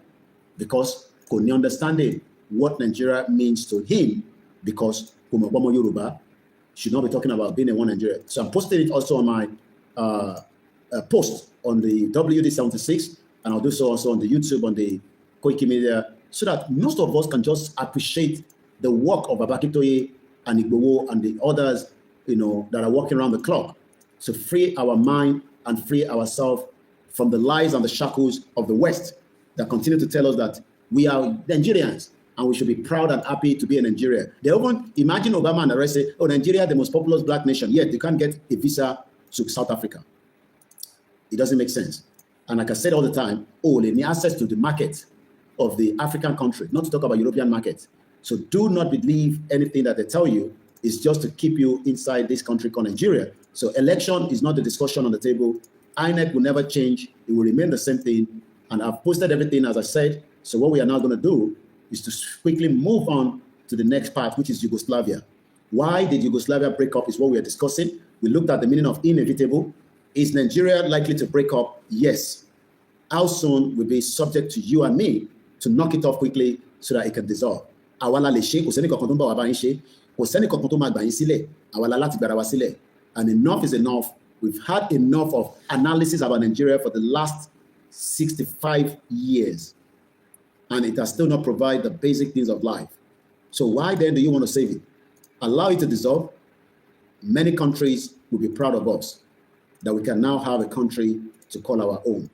because kò ní understanding what Nigeria means to him because Yoruba. should not be talking about being a one Nigeria. So I'm posting it also on my post on the WD76, and I'll do so also on the YouTube, on the Koiki Media, so that most of us can just appreciate the work of Abakitoye and Igbowo and the others, that are working around the clock to free our mind and free ourselves from the lies and the shackles of the West that continue to tell us that we are Nigerians and we should be proud and happy to be in Nigeria. They even imagine Obama and the rest say, oh, Nigeria, the most populous black nation, yet they can't get a visa to South Africa. It doesn't make sense. And like I said all the time, they need access to the market of the African country, not to talk about European market. So do not believe anything that they tell you. Is just to keep you inside this country called Nigeria. So election is not the discussion on the table. INEC will never change. It will remain the same thing. And I've posted everything, as I said. So what we are now going to do is to quickly move on to the next part, which is Yugoslavia. Why did Yugoslavia break up is what we are discussing. We looked at the meaning of inevitable. Is Nigeria likely to break up? Yes. How soon will be subject to you and me to knock it off quickly so that it can dissolve? And enough is enough. We've had enough of analysis about Nigeria for the last 65 years. And it has still not provided the basic things of life. So why then do you want to save it? Allow it to dissolve. Many countries will be proud of us that we can now have a country to call our own.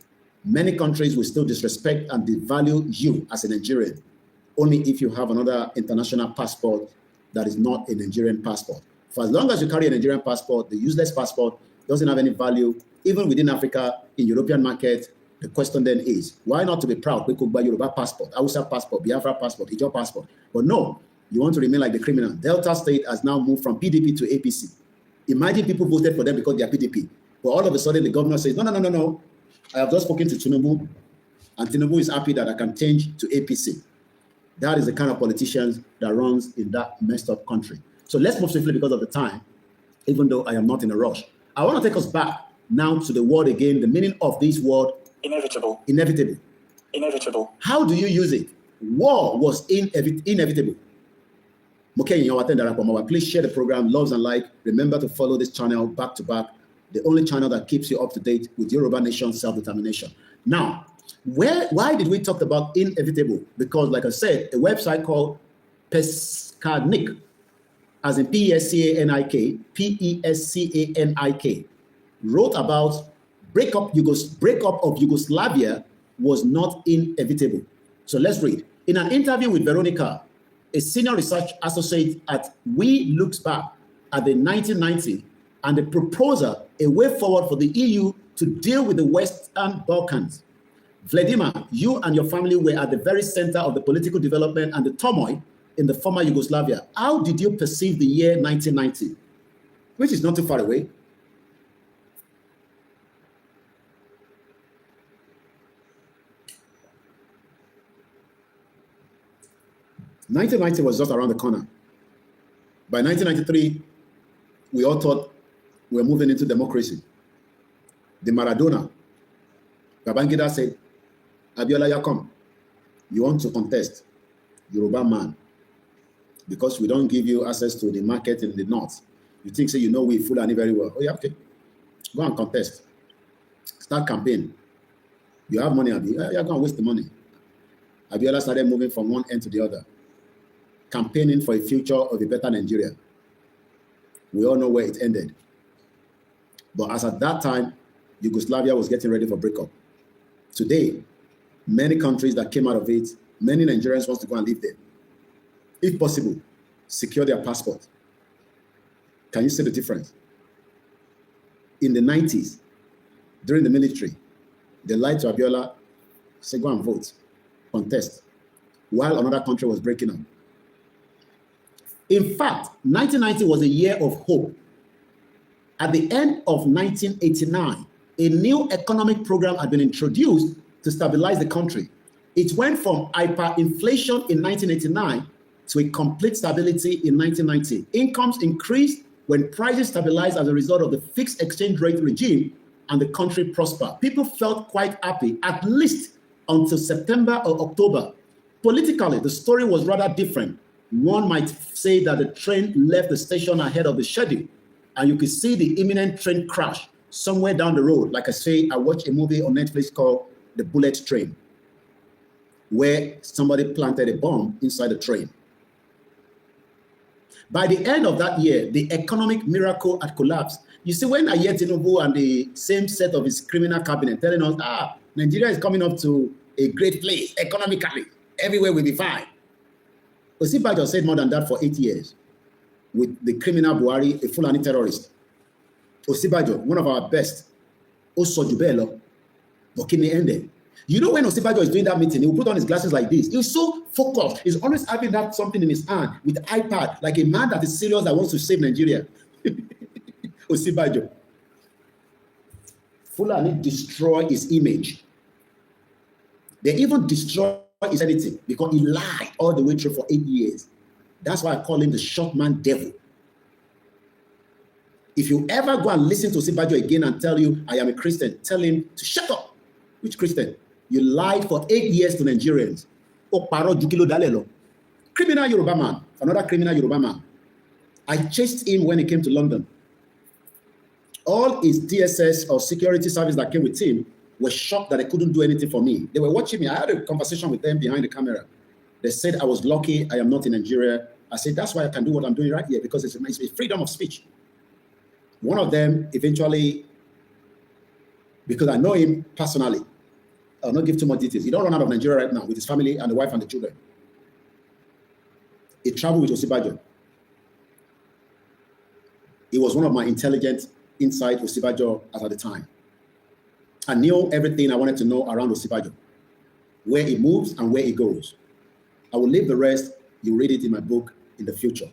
Many countries will still disrespect and devalue you as a Nigerian, only if you have another international passport that is not a Nigerian passport. For as long as you carry a Nigerian passport, the useless passport doesn't have any value, even within Africa, in European market. The question then is, why not to be proud? We could buy Yoruba passport, Hausa passport, Biafra passport, Ijaw passport. But no, you want to remain like the criminal. Delta State has now moved from PDP to APC. Imagine people voted for them because they are PDP. But all of a sudden, the governor says, no. I have just spoken to Tinubu, and Tinubu is happy that I can change to APC. That is the kind of politicians that runs in that messed up country. So let's move swiftly because of the time, even though I am not in a rush. I want to take us back now to the word again, the meaning of this word. Inevitable. Inevitable. Inevitable. How do you use it? War was inevitable. Please share the program, loves and like. Remember to follow this channel back to back, the only channel that keeps you up to date with Yoruba Nation self-determination. Now, why did we talk about inevitable? Because, like I said, a website called Pescanik, as in Pescanik, wrote about breakup of Yugoslavia was not inevitable. So let's read. In an interview with Veronica, a senior research associate at We looks back at the 1990 and the proposal, a way forward for the EU to deal with the Western Balkans. Vladimir, you and your family were at the very center of the political development and the turmoil in the former Yugoslavia. How did you perceive the year 1990, which is not too far away? '90 was just around the corner. By 1993, we all thought we were moving into democracy. The Maradona, Babangida said, Abiola, you come. You want to contest, Yoruba man, because we don't give you access to the market in the north. You think, say, we Fulani very well. Oh, yeah, okay. Go and contest. Start campaign. You have money, Abi. You're going to waste the money. Abiola started moving from one end to the other, campaigning for a future of a better Nigeria. We all know where it ended. But as at that time, Yugoslavia was getting ready for breakup. Today, many countries that came out of it, many Nigerians want to go and live there. If possible, secure their passport. Can you see the difference? In the 90s, during the military, they lied to Abiola, said, go and vote, contest, while another country was breaking up. In fact, 1990 was a year of hope. At the end of 1989, a new economic program had been introduced to stabilize the country. It went from hyperinflation in 1989 to a complete stability in 1990. Incomes increased when prices stabilized as a result of the fixed exchange rate regime, and the country prospered. People felt quite happy, at least until September or October. Politically, the story was rather different. One might say that the train left the station ahead of the schedule, and you could see the imminent train crash somewhere down the road. Like I say, I watched a movie on Netflix called The Bullet Train, where somebody planted a bomb inside the train. By the end of that year, the economic miracle had collapsed. You see, when I hear Tinubu and the same set of his criminal cabinet telling us, Nigeria is coming up to a great place economically, everywhere will be fine. Osinbajo said more than that for 8 years with the criminal Buhari, a Fulani terrorist. Osinbajo, one of our best, Osojubelo, Bokini ended. You know, when Osinbajo is doing that meeting, he will put on his glasses like this. He's so focused. He's always having that something in his hand with the iPad, like a man that is serious that wants to save Nigeria. Osinbajo. Fulani destroy his image. They even destroy his identity because he lied all the way through for 8 years. That's why I call him the short man devil. If you ever go and listen to Osinbajo again and tell you, I am a Christian, tell him to shut up. Which Christian? You lied for 8 years to Nigerians. Criminal Yoruba man, another criminal Yoruba man. I chased him when he came to London. All his DSS or security service that came with him were shocked that they couldn't do anything for me. They were watching me. I had a conversation with them behind the camera. They said I was lucky I am not in Nigeria. I said, that's why I can do what I'm doing right here, because it's a freedom of speech. One of them eventually, because I know him personally, I'll not give too much details. He don't run out of Nigeria right now with his family and the wife and the children. He traveled with Osinbajo. He was one of my intelligent inside Osinbajo at the time. I knew everything I wanted to know around Osinbajo, where he moves and where he goes. I will leave the rest. You read it in my book in the future.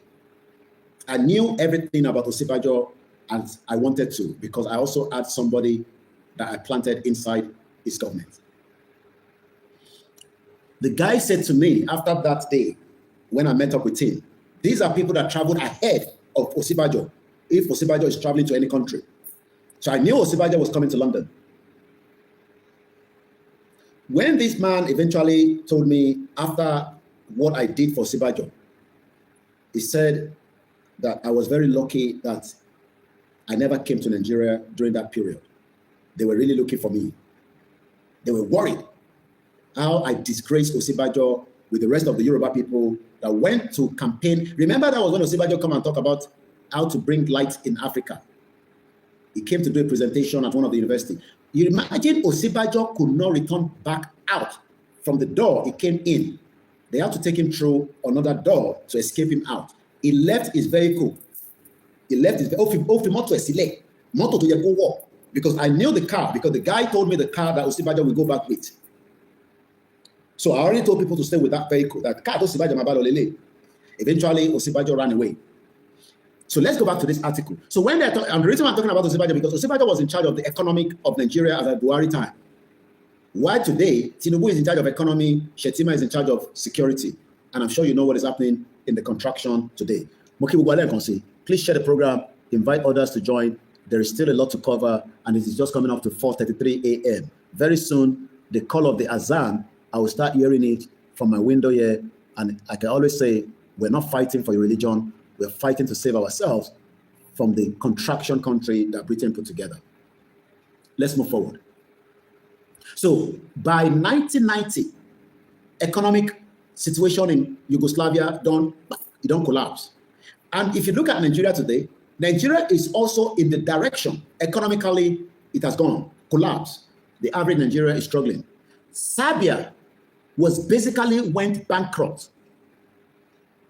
I knew everything about Osinbajo as I wanted to, because I also had somebody that I planted inside his government. The guy said to me after that day, when I met up with him, these are people that traveled ahead of Osinbajo, if Osinbajo is traveling to any country. So I knew Osinbajo was coming to London. When this man eventually told me after what I did for Osinbajo, he said that I was very lucky that I never came to Nigeria during that period. They were really looking for me. They were worried how I disgraced Osinbajo with the rest of the Yoruba people that went to campaign. Remember, that was when Osinbajo come and talk about how to bring light in Africa. He came to do a presentation at one of the universities. You imagine Osinbajo could not return back out from the door he came in. They had to take him through another door to escape him out. He left his vehicle. He left his moto Asiri, moto to go walk, because I knew the car, because the guy told me the car that Osinbajo will go back with. So I already told people to stay with that vehicle. That car Osinbajo mabalo lele. Eventually, Osinbajo ran away. So let's go back to this article. So when they're talking, and the reason I'm talking about Osinbajo, because Osinbajo was in charge of the economic of Nigeria at the Buhari time. Why today, Tinubu is in charge of economy, Shetima is in charge of security. And I'm sure you know what is happening in the contraction today. Please share the program, invite others to join. There is still a lot to cover, and it is just coming up to 4:33 a.m. Very soon, the call of the Azan, I will start hearing it from my window here. And I can always say, we're not fighting for your religion. We're fighting to save ourselves from the contraction country that Britain put together. Let's move forward. So by 1990, economic situation in Yugoslavia don't collapse. And if you look at Nigeria today, Nigeria is also in the direction. Economically, it has gone, collapsed. The average Nigeria is struggling. Serbia went bankrupt.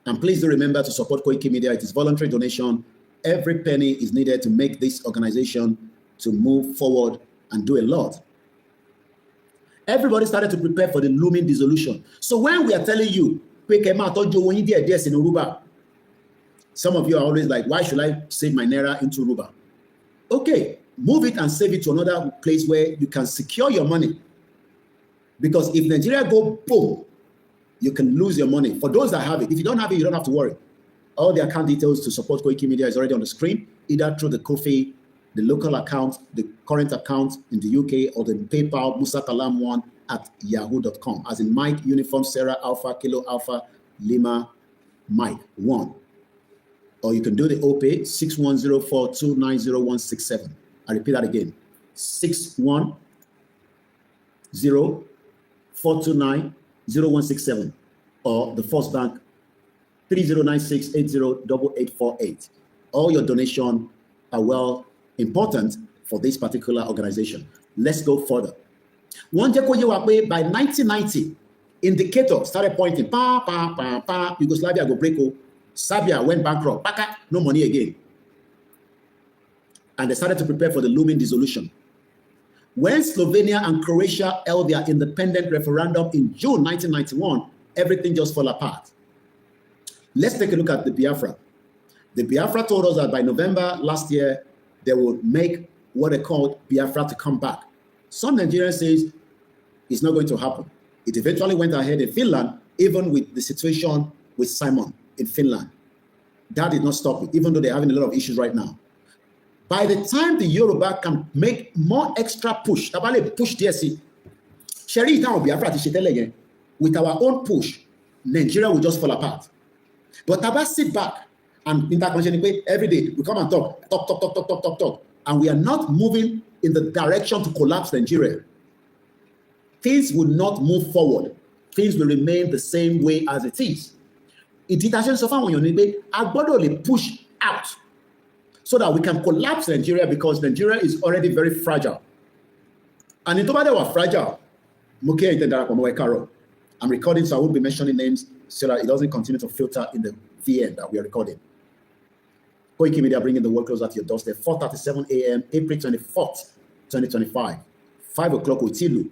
And please do remember to support Koiki Media. It is voluntary donation. Every penny is needed to make this organization to move forward and do a lot. Everybody started to prepare for the looming dissolution. So when we are telling you, some of you are always like, why should I save my Naira into Ruba? Okay, move it and save it to another place where you can secure your money. Because if Nigeria go boom, you can lose your money. For those that have it, if you don't have it, you don't have to worry. All the account details to support Koiki Media is already on the screen, either through the Kofi, the local account, the current account in the UK, or the PayPal Musa Kalam one at yahoo.com, as in Mike, Uniform, Sarah, Alpha, Kilo, Alpha, Lima, Mike 1. Or you can do the OPay 6104290167. I repeat that again. 610-429-0167. Or the First Bank 3096808848. All your donations are well important for this particular organization. Let's go further. One day by 1990, indicator started pointing, Yugoslavia go break. Serbia went bankrupt. No money again. And they started to prepare for the looming dissolution. When Slovenia and Croatia held their independent referendum in June 1991, everything just fell apart. Let's take a look at the Biafra. The Biafra told us that by November last year, they would make what they called Biafra to come back. Some Nigerians say it's not going to happen. It eventually went ahead in Finland, even with the situation with Simon in Finland. That did not stop it, even though they're having a lot of issues right now. By the time the Yoruba can make more extra push, push DSC, with our own push, Nigeria will just fall apart. But Taba sit back and interconnection every day, we come and talk, and we are not moving in the direction to collapse Nigeria. Things will not move forward. Things will remain the same way as it is. It so far when you push out so that we can collapse Nigeria, because Nigeria is already very fragile. And in Toba, were fragile. I'm recording, so I won't be mentioning names so that it doesn't continue to filter in the VN that we are recording. Koiki Media bringing the world closer to your doorstep. 4:37 a.m., April 24th, 2025. 5 o'clock with Tilu,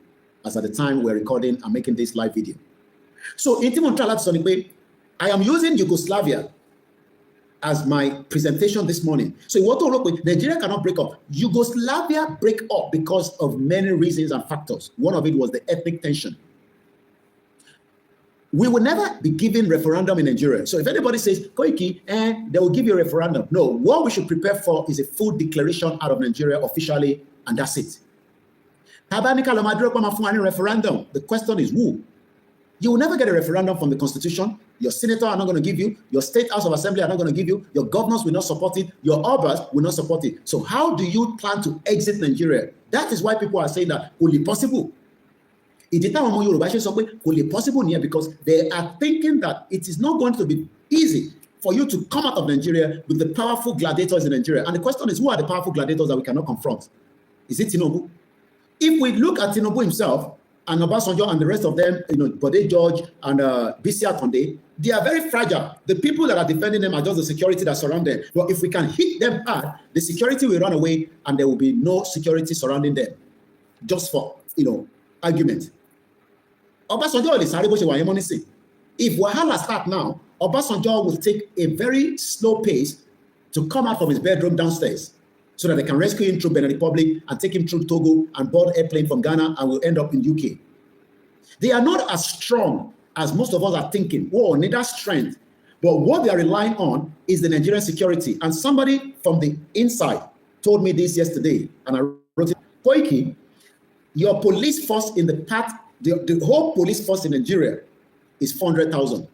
as at the time we're recording and making this live video. So, I am using Yugoslavia as my presentation this morning. So, what to look with Nigeria cannot break up. Yugoslavia break up because of many reasons and factors. One of it was the ethnic tension. We will never be given referendum in Nigeria. So if anybody says, Koiki, they will give you a referendum. No, what we should prepare for is a full declaration out of Nigeria officially, and that's it. Referendum. The question is who? You will never get a referendum from the Constitution. Your senator are not going to give you. Your state house of assembly are not going to give you. Your governors will not support it. Your Obas will not support it. So how do you plan to exit Nigeria? That is why people are saying that only possible. It is possible here because they are thinking that it is not going to be easy for you to come out of Nigeria with the powerful gladiators in Nigeria. And the question is, who are the powerful gladiators that we cannot confront? Is it Tinubu? If we look at Tinubu himself and Obasanjo and the rest of them, Bode George and BC Atonde, they are very fragile. The people that are defending them are just the security that surround them. But if we can hit them hard, the security will run away and there will be no security surrounding them. Just for, argument. Obasanjo is if Wahala start now, Obasanjo will take a very slow pace to come out from his bedroom downstairs so that they can rescue him through Benin Republic and take him through Togo and board airplane from Ghana and will end up in UK. They are not as strong as most of us are thinking. Oh, need that strength. But what they are relying on is the Nigerian security. And somebody from the inside told me this yesterday, and I wrote it. Koiki, your police force in the path. The whole police force in Nigeria is 400,000.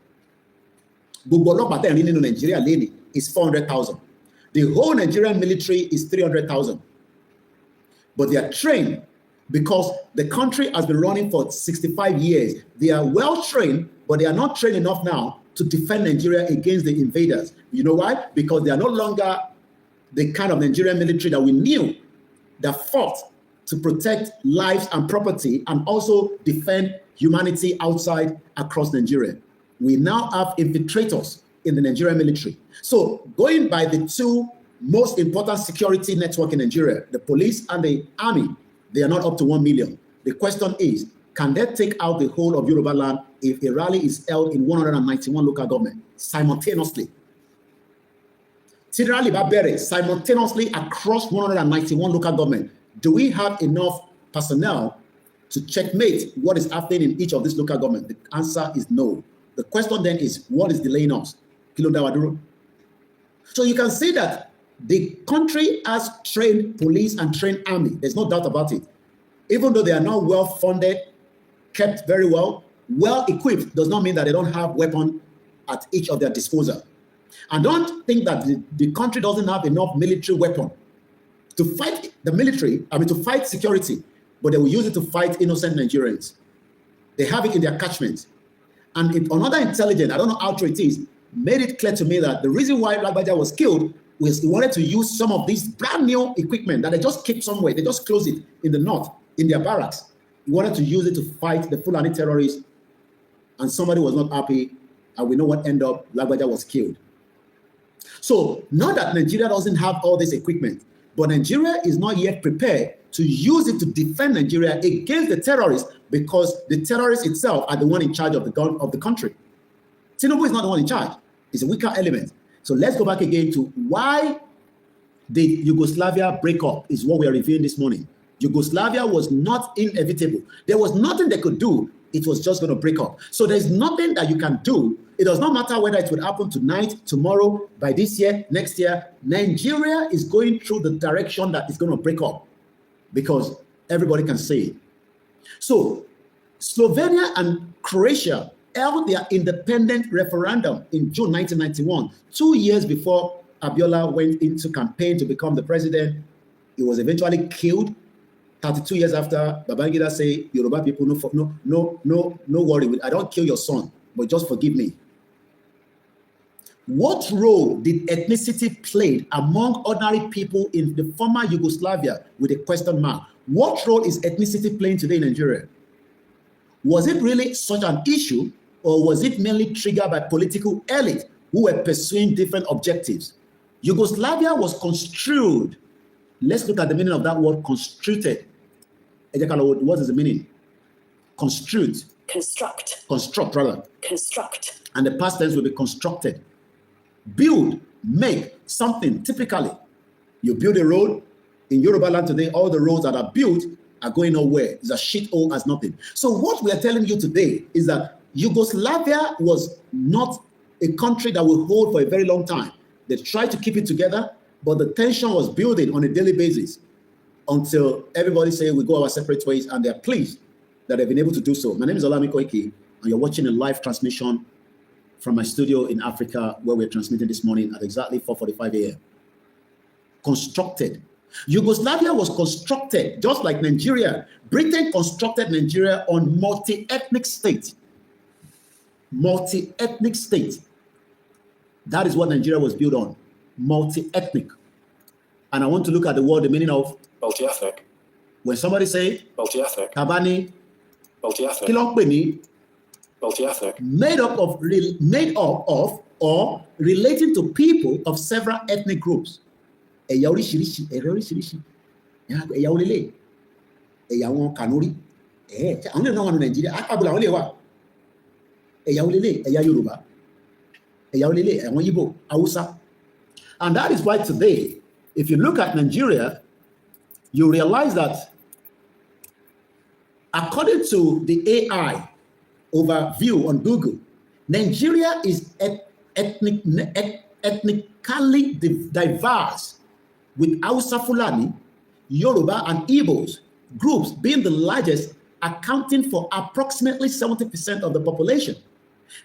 Nigeria lady is 400,000. The whole Nigerian military is 300,000. But they are trained because the country has been running for 65 years. They are well trained, but they are not trained enough now to defend Nigeria against the invaders. You know why? Because they are no longer the kind of Nigerian military that we knew that fought to protect lives and property and also defend humanity outside across Nigeria. We now have infiltrators in the Nigerian military. So going by the two most important security network in Nigeria, the police and the army, they are not up to 1 million. The question is, can they take out the whole of Yoruba land if a rally is held in 191 local government simultaneously? Simultaneously across 191 local government. Do we have enough personnel to checkmate what is happening in each of these local governments? The answer is no. The question then is, what is delaying us? So you can see that the country has trained police and trained army. There's no doubt about it. Even though they are not well funded, kept very well, well equipped, does not mean that they don't have weapon at each of their disposal. And don't think that the country doesn't have enough military weapon to fight the military, to fight security, but they will use it to fight innocent Nigerians. They have it in their catchment. And another intelligent, I don't know how true it is, made it clear to me that the reason why Lagbaja was killed was he wanted to use some of these brand new equipment that they just keep somewhere. They just close it in the north, in their barracks. He wanted to use it to fight the Fulani terrorists, and somebody was not happy, and we know what ended up, Lagbaja was killed. So, not that Nigeria doesn't have all this equipment, but Nigeria is not yet prepared to use it to defend Nigeria against the terrorists, because the terrorists itself are the one in charge of the country. Tinubu is not the one in charge. It's a weaker element. So let's go back again to why the Yugoslavia breakup is what we are reviewing this morning. Yugoslavia was not inevitable. There was nothing they could do. It was just going to break up. So there's nothing that you can do. It does not matter whether it would happen tonight, tomorrow, by this year, next year. Nigeria is going through the direction that is going to break up, because everybody can see it. So Slovenia and Croatia held their independent referendum in June 1991, 2 years before Abiola went into campaign to become the president. He was eventually killed 32 years after. Babangida say, Yoruba people, no worry, I don't kill your son, but just forgive me. What role did ethnicity play among ordinary people in the former Yugoslavia, with a question mark? What role is ethnicity playing today in Nigeria? Was it really such an issue, or was it mainly triggered by political elite who were pursuing different objectives? Yugoslavia was construed. Let's look at the meaning of that word, constructed. What is the meaning? Construed. Construct. Construct, rather. Construct. And the past tense will be constructed. Build, make something. Typically, you build a road. In Yoruba land today, all the roads that are built are going nowhere. It's a shithole as nothing. So what we are telling you today is that Yugoslavia was not a country that will hold for a very long time. They tried to keep it together, but the tension was building on a daily basis until everybody said we go our separate ways, and they're pleased that they've been able to do so. My name is Olami Koiki, and you're watching a live transmission from my studio in Africa, where we're transmitting this morning at exactly 4:45 a.m. Constructed. Yugoslavia was constructed just like Nigeria. Britain constructed Nigeria on multi-ethnic state. Multi-ethnic state. That is what Nigeria was built on. Multi-ethnic. And I want to look at the word, the meaning of multi-ethnic. When somebody say Multi-ethnic. Kabani, Multi-ethnic. Kilokpeni, Multi-ethnic. made up of or relating to people of several ethnic groups. Ẹ̀yà oríṣiríṣi, ẹ̀rẹ́ oríṣiríṣi, ẹ̀yà olélè, ẹ̀yà wọn Kanuri, àwọn ilé náà wà ní Nàìjíríà, àpapọ̀ àwọn ilé wà. Ẹ̀yà olélè, ẹ̀yà Yorùbá, ẹ̀yà olélè, àwọn Igbo, Hausa. And that is why today, if you look at Nigeria, you realize that according to the AI overview on Google, Nigeria is ethnically diverse, with Hausa, Fulani, Yoruba, and Igbos groups being the largest, accounting for approximately 70% of the population.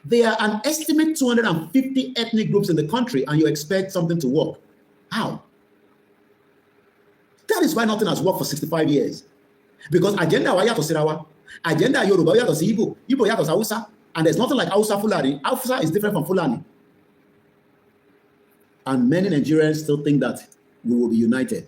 There are an estimate 250 ethnic groups in the country, and you expect something to work. How? That is why nothing has worked for 65 years. Because agenda wa yato sirawa, agenda Yoruba yato si Igbo, Igbo yato si Hausa, and there's nothing like Hausa Fulani. Hausa is different from Fulani. And many Nigerians still think that we will be united.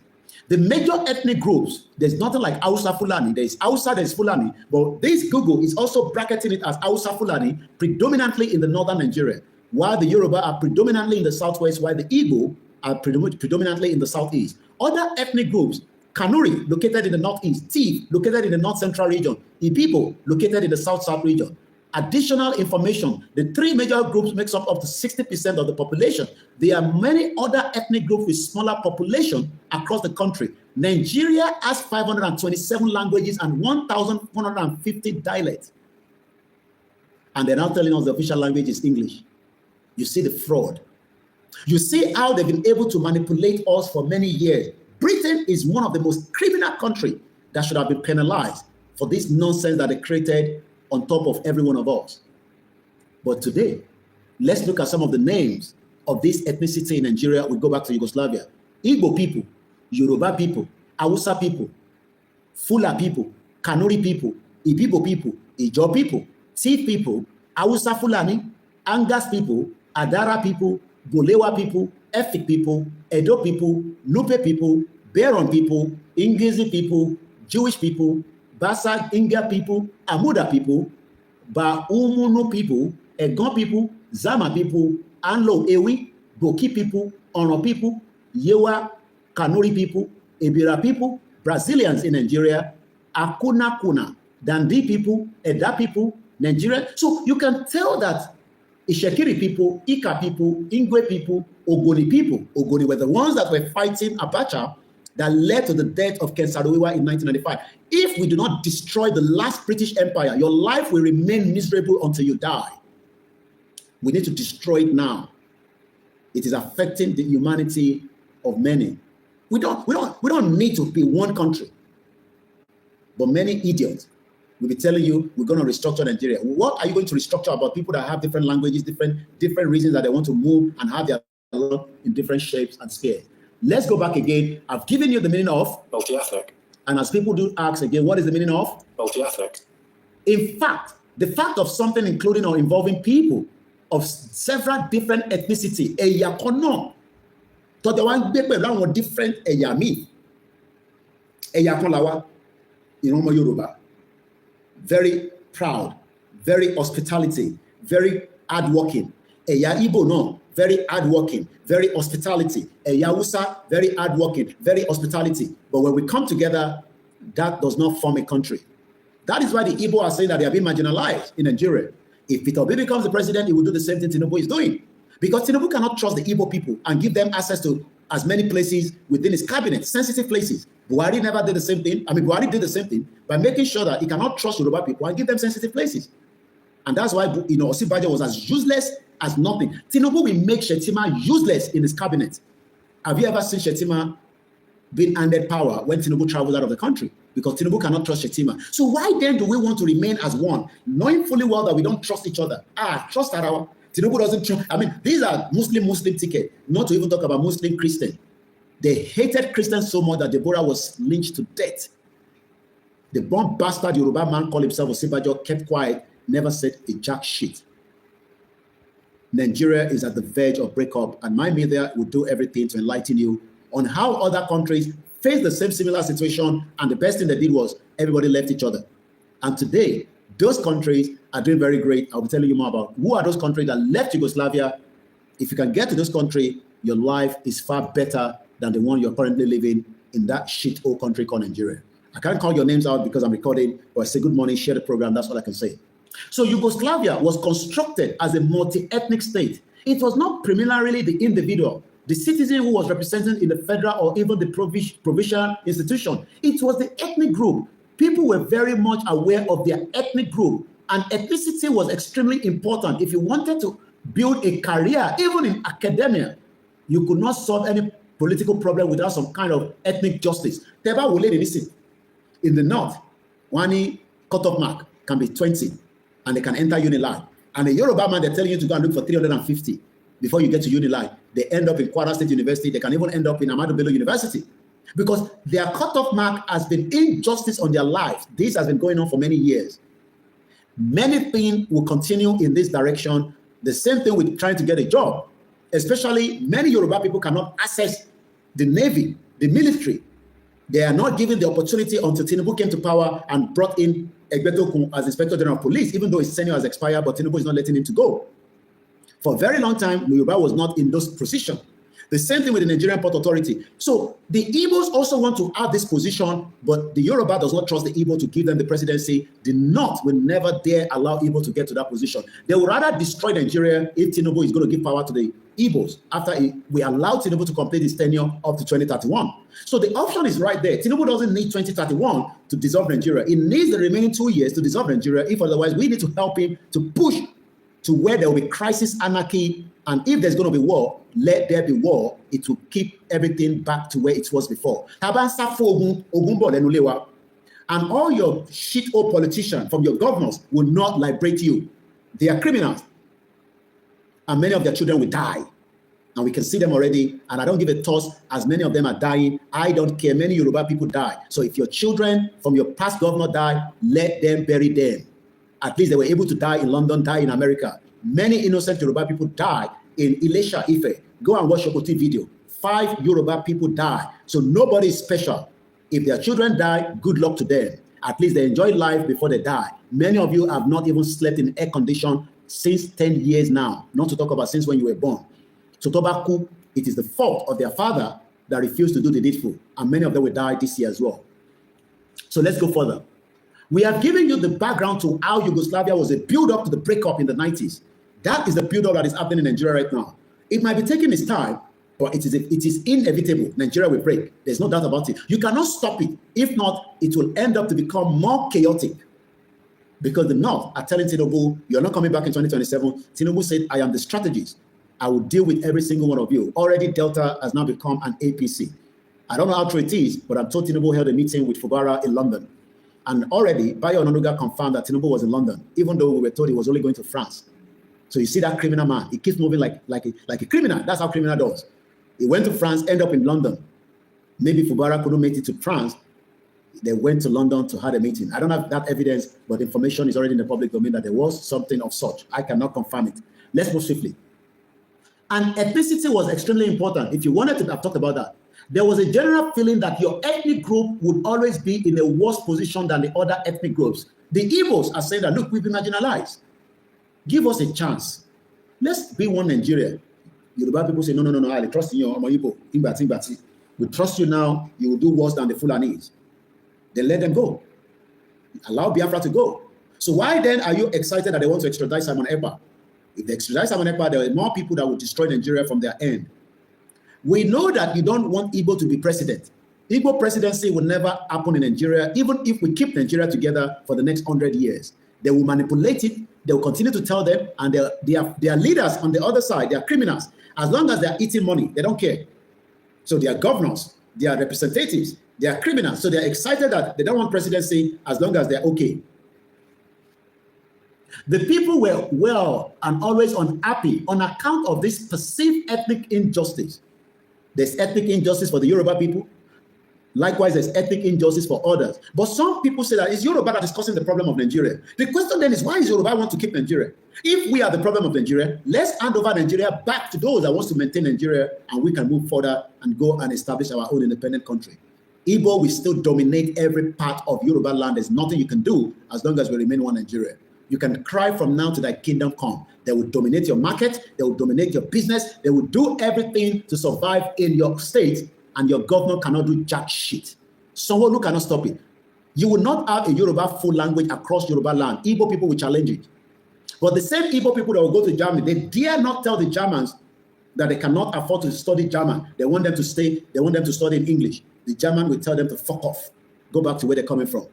The major ethnic groups, there's nothing like Hausa Fulani. There's Hausa, there's Fulani. But this Google is also bracketing it as Hausa Fulani, predominantly in the northern Nigeria, while the Yoruba are predominantly in the southwest, while the Igbo are predominantly in the southeast. Other ethnic groups, Kanuri, located in the northeast, Tiv, located in the north-central region, Ibibo, located in the south-south region. Additional information, the three major groups makes up to 60% of the population. There are many other ethnic groups with smaller population across the country. Nigeria has 527 languages and 1,150 dialects. And they're now telling us the official language is English. You see the fraud. You see how they've been able to manipulate us for many years. Britain is one of the most criminal countries that should have been penalized for this nonsense that they created on top of every one of us. But today, Let's look at some of the names of this ethnicity in Nigeria. We go back to Yugoslavia. Igbo people, Yoruba people, Hausa people, Fula people, Kanuri people, Ibibo people, Ijo people, Tiv people, Hausa Fulani, Angas people, Adara people, Bolewa people, Efik people, Edo people, Lupe people, Beron people, Ingezi people, Jewish people, Basa Inga people, Amuda people, Baumunu people, Egon people, Zama people, Anlo Ewi, Boki people, Ono people, Yewa, Kanuri people, Ebira people, Brazilians in Nigeria, Akuna Kuna, Dandi people, Eda people, Nigeria. So you can tell that Ishekiri people, Ika people, Ingwe people, Ogoni people. Ogoni were the ones that were fighting Abacha that led to the death of Ken Saro-Wiwa in 1995. If we do not destroy the last British Empire, your life will remain miserable until you die. We need to destroy it now. It is affecting the humanity of many. We don't need to be one country. But many idiots will be telling you we're going to restructure Nigeria. What are you going to restructure about people that have different languages, different reasons that they want to move and have their life in different shapes and scales? Let's go back again. I've given you the meaning of multi-ethnic. And as people do ask again, what is the meaning of multi-ethnic? In fact, the fact of something including or involving people of several different ethnicity, ẹ̀yà kan náà, tó dẹ̀ wá ń gbé pẹ̀lú àwọn different ẹ̀yà míì. Ẹ̀yà kan làwa, ìran ọmọ Yorùbá. Very proud, very hospitality, very hardworking. Ẹ̀yà Igbo náà, very hardworking, very hospitality. Ẹ̀yà Hausa, very hardworking, very hospitality. But when we come together, that does not form a country. That is why the Igbo are saying that they are being marginalized in Nigeria. If Peter Obi becomes the president, he will do the same thing Tinubu is doing. Because Tinubu cannot trust the Igbo people and give them access to as many places within his cabinet, sensitive places. Buhari never did the same thing. Buhari did the same thing by making sure that he cannot trust Yoruba people and give them sensitive places. And that's why, Osibajo was as useless as nothing. Tinubu will make Shetima useless in his cabinet. Have you ever seen Shetima being handed power when Tinubu travels out of the country? Because Tinubu cannot trust Shetima. So why then do we want to remain as one, knowing fully well that we don't trust each other? Trust our Tinubu doesn't trust. These are Muslim ticket, not to even talk about Muslim Christian. They hated Christians so much that Deborah was lynched to death. The bomb bastard Yoruba man called himself Osibajo kept quiet, never said a jack shit. Nigeria is at the verge of breakup, and my media will do everything to enlighten you on how other countries face the same similar situation, and the best thing they did was everybody left each other. And today, those countries are doing very great. I'll be telling you more about who are those countries that left Yugoslavia. If you can get to this country, your life is far better than the one you're currently living in that shit old country called Nigeria. I can't call your names out because I'm recording, but I say good morning, share the program. That's all I can say. So Yugoslavia was constructed as a multi-ethnic state. It was not primarily the individual, the citizen who was represented in the federal or even the provincial institution. It was the ethnic group. People were very much aware of their ethnic group, and ethnicity was extremely important. If you wanted to build a career, even in academia, you could not solve any political problem without some kind of ethnic justice. In the north, one cutoff mark can be 20, and they can enter Unilag. And the Yoruba man, they're telling you to go and look for 350 before you get to Unilag. They end up in Kwara State University. They can even end up in Ahmadu Bello University because their cutoff mark has been injustice on their lives. This has been going on for many years. Many things will continue in this direction. The same thing with trying to get a job. Especially many Yoruba people cannot access the Navy, the military. They are not given the opportunity until Tinubu came to power and brought in Egbetokun as Inspector General of Police, even though his tenure has expired, but Tinubu is not letting him to go. For a very long time, Yoruba was not in those positions. The same thing with the Nigerian Port Authority. So the Igbos also want to have this position, but the Yoruba does not trust the Igbo to give them the presidency. The North will never dare allow Igbo to get to that position. They would rather destroy Nigeria if Tinubu is going to give power to the Igbos after we allow Tinubu to complete his tenure up to 2031. So the option is right there. Tinubu doesn't need 2031 to dissolve Nigeria. He needs the remaining 2 years to dissolve Nigeria. If otherwise, we need to help him to push to where there will be crisis, anarchy, and if there's going to be war, let there be war. It will keep everything back to where it was before. And all your shit-hole politicians from your governors will not liberate you. They are criminals. and many of their children will die. And we can see them already, and I don't give a toss as many of them are dying. I don't care. Many Yoruba people die. So if your children from your past governor die, let them bury them. At least they were able to die in London, die in America. Many innocent Yoruba people die in Ilesha, Ife. Go and watch Shokoti video. 5 Yoruba people die. So nobody is special. If their children die, good luck to them. At least they enjoy life before they die. Many of you have not even slept in air condition since 10 years now, not to talk about since when you were born. So tobacco, it is the fault of their father that refused to do the needful. And many of them will die this year as well. So let's go further. We have given you the background to how Yugoslavia was a build-up to the breakup in the 90s. That is the build-up that is happening in Nigeria right now. It might be taking its time, but it is inevitable. Nigeria will break. There's no doubt about it. You cannot stop it. If not, it will end up to become more chaotic. Because the North are telling Tinubu, you're not coming back in 2027. Tinubu said, I am the strategist. I will deal with every single one of you. Already Delta has now become an APC. I don't know how true it is, but I'm told Tinubu held a meeting with Fubara in London. And already Bayo Onanuga confirmed that Tinubu was in London, even though we were told he was only going to France. So you see that criminal man, he keeps moving like a criminal. That's how criminal does. He went to France, ended up in London. Maybe Fubara couldn't make it to France. They went to London to have a meeting. I don't have that evidence, but information is already in the public domain that there was something of such. I cannot confirm it. Let's move swiftly. And ethnicity was extremely important. If you wanted to have talked about that, there was a general feeling that your ethnic group would always be in a worse position than the other ethnic groups. The Igbos are saying that, look, we've been marginalized. Give us a chance. Let's be one Nigeria. Yoruba people say, no, I trust in you, Igbo. We trust you now, you will do worse than the Fulanis. Then let them go. Allow Biafra to go. So why then are you excited that they want to extradite Simon Ekpa? If they extradite Simon Ekpa, there are more people that will destroy Nigeria from their end. We know that you don't want Igbo to be president. Igbo presidency will never happen in Nigeria, even if we keep Nigeria together for the next 100 years. They will manipulate it. They will continue to tell them, and their leaders on the other side, they are criminals. As long as they are eating money, they don't care. So they are governors, they are representatives, they are criminals. So they are excited that they don't want presidency as long as they're okay. The people were well and always unhappy on account of this perceived ethnic injustice. There's ethnic injustice for the Yoruba people. Likewise, there's ethnic injustice for others. But some people say that it's Yoruba that is causing the problem of Nigeria. The question then is, why is Yoruba want to keep Nigeria? If we are the problem of Nigeria, let's hand over Nigeria back to those that want to maintain Nigeria, and we can move further and go and establish our own independent country. Igbo will still dominate every part of Yoruba land. There's nothing you can do as long as we remain one Nigeria. You can cry from now to thy kingdom come. They will dominate your market. They will dominate your business. They will do everything to survive in your state, and your governor cannot do jack shit. Someone who cannot stop it. You will not have a Yoruba full language across Yoruba land. Igbo people will challenge it. But the same Igbo people that will go to Germany, they dare not tell the Germans that they cannot afford to study German. They want them to stay, they want them to study in English. The German will tell them to fuck off. Go back to where they're coming from.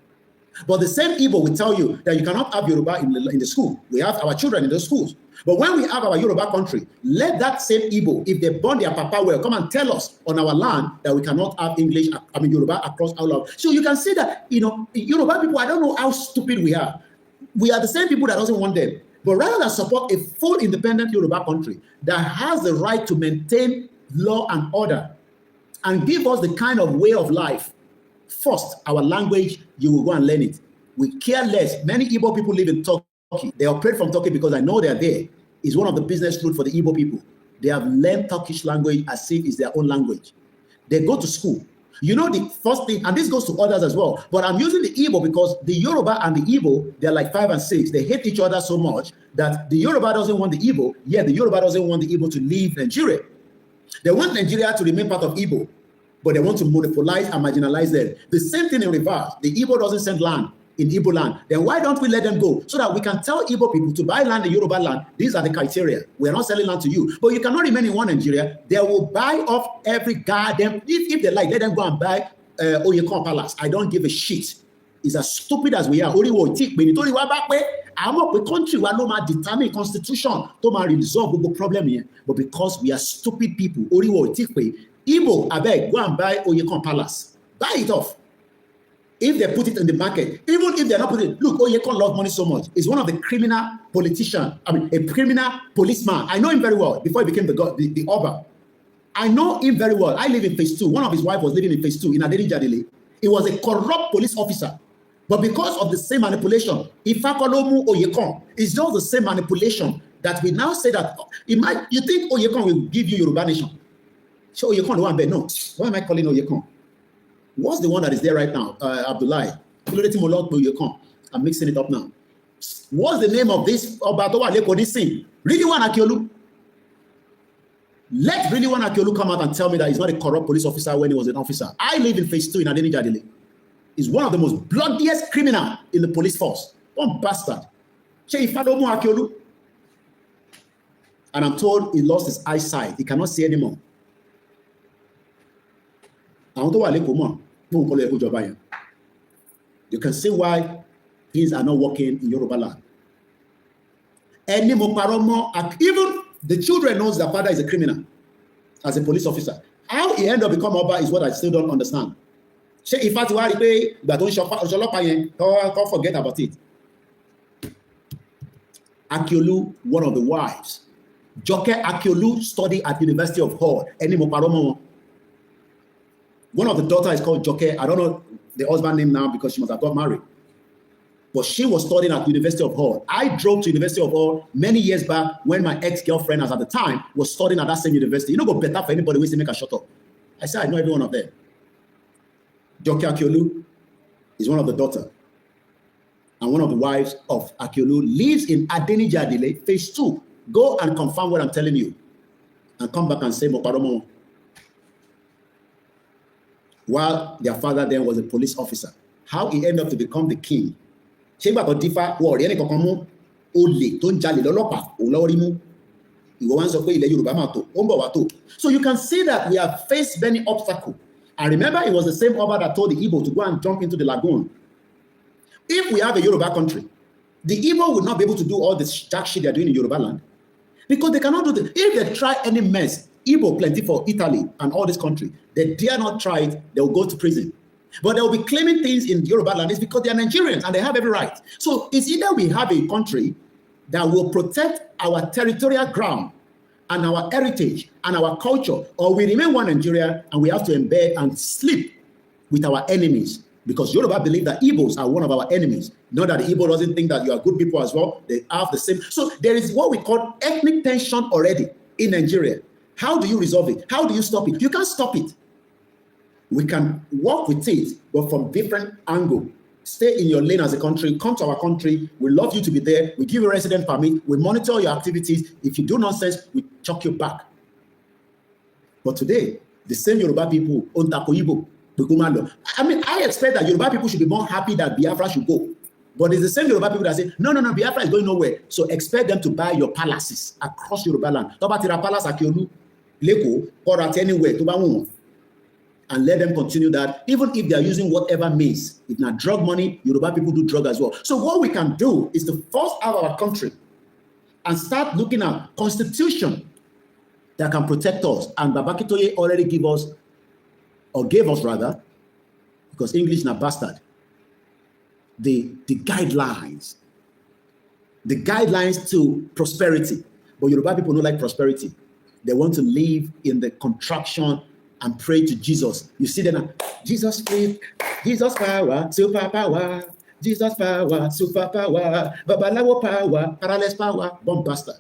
But the same Igbo will tell you that you cannot have Yoruba in the school. We have our children in those schools. But when we have our Yoruba country, let that same Igbo, if they born their papa well, come and tell us on our land that we cannot have Yoruba across our land. So you can see that, Yoruba people, I don't know how stupid we are. We are the same people that doesn't want them. But rather than support a full independent Yoruba country that has the right to maintain law and order and give us the kind of way of life, first, our language, you will go and learn it. We care less. Many Igbo people live in Turkey. They operate from Turkey because I know they're there. It's one of the business routes for the Igbo people. They have learned Turkish language as if it's their own language. They go to school. You know, the first thing, and this goes to others as well, but I'm using the Igbo because the Yoruba and the Igbo, they're like 5 and 6. They hate each other so much that the Yoruba doesn't want the Igbo, yet the Yoruba doesn't want the Igbo to leave Nigeria. They want Nigeria to remain part of Igbo, but they want to monopolize and marginalize them. The same thing in reverse. The Igbo doesn't send land in Igbo land. Then why don't we let them go so that we can tell Igbo people to buy land in Yoruba land? These are the criteria. We are not selling land to you. But you cannot remain in one Nigeria. They will buy off every goddamn, if they like, let them go and buy Oyekon Palace. I don't give a shit. It's as stupid as we are. Only what take me. Only what back way. I'm up with country where no man determine constitution to resolve the problem here. But because we are stupid people, only what take me. Igbo, I beg, go and buy Oyekon Palace. Buy it off. If they put it in the market, even if they're not putting it, look, Oyekon loves money so much. He's one of the criminal politicians, a criminal policeman. I know him very well before he became the Oba. I know him very well. I live in phase 2. One of his wives was living in phase 2 in Adenijadele. He was a corrupt police officer. But because of the same manipulation, Ifakolomu Oyekon is just the same manipulation that we now say that you think Oyekon will give you Yoruba nation. So Oyekon the one, but no. Why am I calling Oyekon? What's the one that is there right now? Abdullahi. I'm mixing it up now. What's the name of this Oba Ile Yoruba? Really one Akiolu? Let really one Akiolu come out and tell me that he's not a corrupt police officer when he was an officer. I live in phase 2 in Adenijadele. He's one of the most bloodiest criminals in the police force. One bastard. And I'm told he lost his eyesight. He cannot see anymore. You can see why things are not working in Yoruba land. Even the children knows their father is a criminal as a police officer. How he ended up becoming Oba is what I still don't understand. If I don't forget about it. Akiolu, one of the wives. Joke Akiolu studied at University of Hull. One of the daughters is called Joke. I don't know the husband name now because she must have got married. But she was studying at University of Hull. I drove to University of Hull many years back when my ex-girlfriend, as at the time, was studying at that same university. You know, go better for anybody who make a shut up. I said, I know every one of them. Joke Akiolu is one of the daughters. And one of the wives of Akiolu lives in Adenijadele, phase 2. Go and confirm what I'm telling you. And come back and say, Moparomo. While their father then was a police officer. How he ended up to become the king. So you can see that we have faced many obstacles. And remember, it was the same Oba that told the Igbo to go and jump into the lagoon. If we have a Yoruba country, the Igbo will not be able to do all this jack shit they're doing in Yoruba land. Because they cannot do this. If they try any mess, Igbo plenty for Italy and all this country, they dare not try it, they will go to prison. But they will be claiming things in Yoruba land is because they are Nigerians and they have every right. So it's either we have a country that will protect our territorial ground and our heritage and our culture, or we remain one Nigeria and we have to embed and sleep with our enemies. Because Yoruba believe that Igbos are one of our enemies. Not that the Igbo doesn't think that you are good people as well. They have the same. So there is what we call ethnic tension already in Nigeria. How do you resolve it? How do you stop it? You can't stop it. We can work with it, but from different angle. Stay in your lane as a country. Come to our country. We love you to be there. We give you a resident permit. We monitor your activities. If you do nonsense, we chuck you back. But today, the same Yoruba people, Ontakoyibo, I mean, I expect that Yoruba people should be more happy that Biafra should go. But it's the same Yoruba people that say, no, Biafra is going nowhere. So expect them to buy your palaces across Yoruba land. Palace Akiolu, Leko, or at anywhere, and let them continue that, even if they are using whatever means. If not drug money, Yoruba people do drug as well. So what we can do is to force out our country and start looking at constitution that can protect us. And Babakitoye already gave us rather, because English is not bastard, the guidelines to prosperity. But Yoruba people don't like prosperity. They want to live in the contraction and pray to Jesus. You see them, Jesus faith, Jesus power, super power, Jesus power, super power, Babalawo power, paralyzed power, bomb bastard.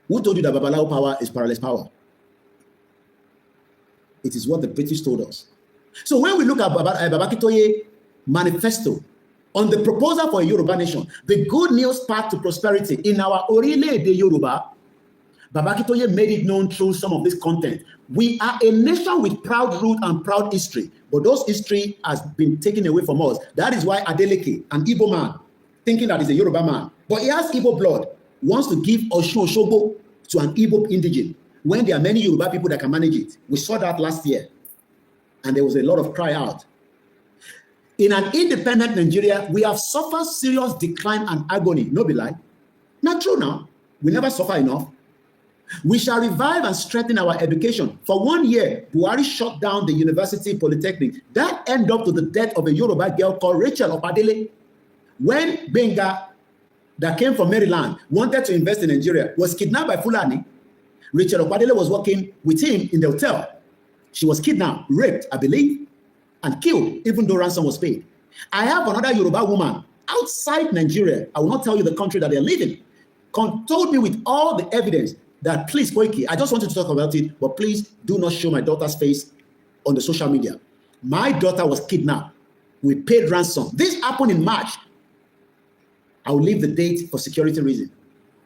Who told you that Babalawo power is paralyzed power? It is what the British told us. So when we look at Babakitoye manifesto on the proposal for a Yoruba nation, the good news path to prosperity in our Ile Yoruba, Babakitoye made it known through some of this content. We are a nation with proud root and proud history, but those history has been taken away from us. That is why Adeleke, an Igbo man, thinking that he's a Yoruba man, but he has Igbo blood, wants to give Osun Osogbo to an Igbo indigene, when there are many Yoruba people that can manage it. We saw that last year, and there was a lot of cry out. In an independent Nigeria, we have suffered serious decline and agony. No be lie. Not true now. We never suffer enough. We shall revive and strengthen our education. For 1 year, Buhari shut down the university polytechnic. That ended up to the death of a Yoruba girl called Rachel Oba Ile. When Benga, that came from Maryland, wanted to invest in Nigeria, was kidnapped by Fulani. Rachel Oba Ile was working with him in the hotel. She was kidnapped, raped, I believe, and killed, even though ransom was paid. I have another Yoruba woman outside Nigeria, I will not tell you the country that they're living, told me with all the evidence that, please, Koiki, I just wanted to talk about it, but please do not show my daughter's face on the social media. My daughter was kidnapped. We paid ransom. This happened in March. I will leave the date for security reasons.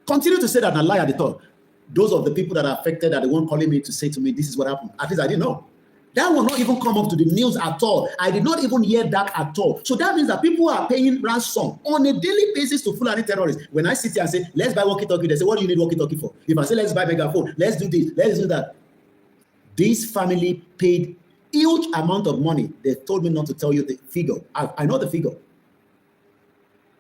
Continue to say that and lie at the top. Those of the people that are affected are the one calling me to say to me, this is what happened. At least I didn't know. That will not even come up to the news at all. I did not even hear that at all. So that means that people are paying ransom on a daily basis to Fulani terrorists. When I sit here and say, let's buy walkie-talkie, they say, what do you need walkie-talkie for? If I say, let's buy megaphone, let's do this, let's do that. This family paid huge amount of money. They told me not to tell you the figure. I know the figure.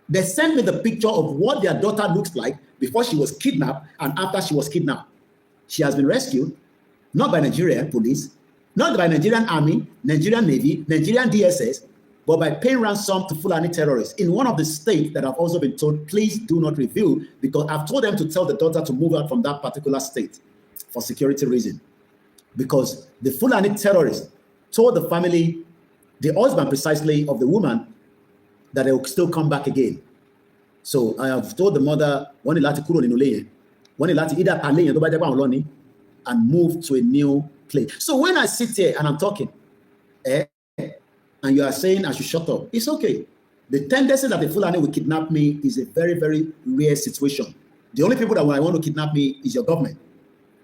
They sent me the picture of what their daughter looks like before she was kidnapped and after she was kidnapped. She has been rescued, not by Nigerian police, not by Nigerian Army, Nigerian Navy, Nigerian DSS, but by paying ransom to Fulani terrorists in one of the states that have also been told, please do not reveal, because I've told them to tell the daughter to move out from that particular state for security reasons. Because the Fulani terrorists told the family, the husband precisely of the woman, that they will still come back again. So I have told the mother, when either and move to a new place. So when I sit here and I'm talking, and you are saying I should shut up, it's okay. The tendency that the Fulani will kidnap me is a very, very rare situation. The only people that want to kidnap me is your government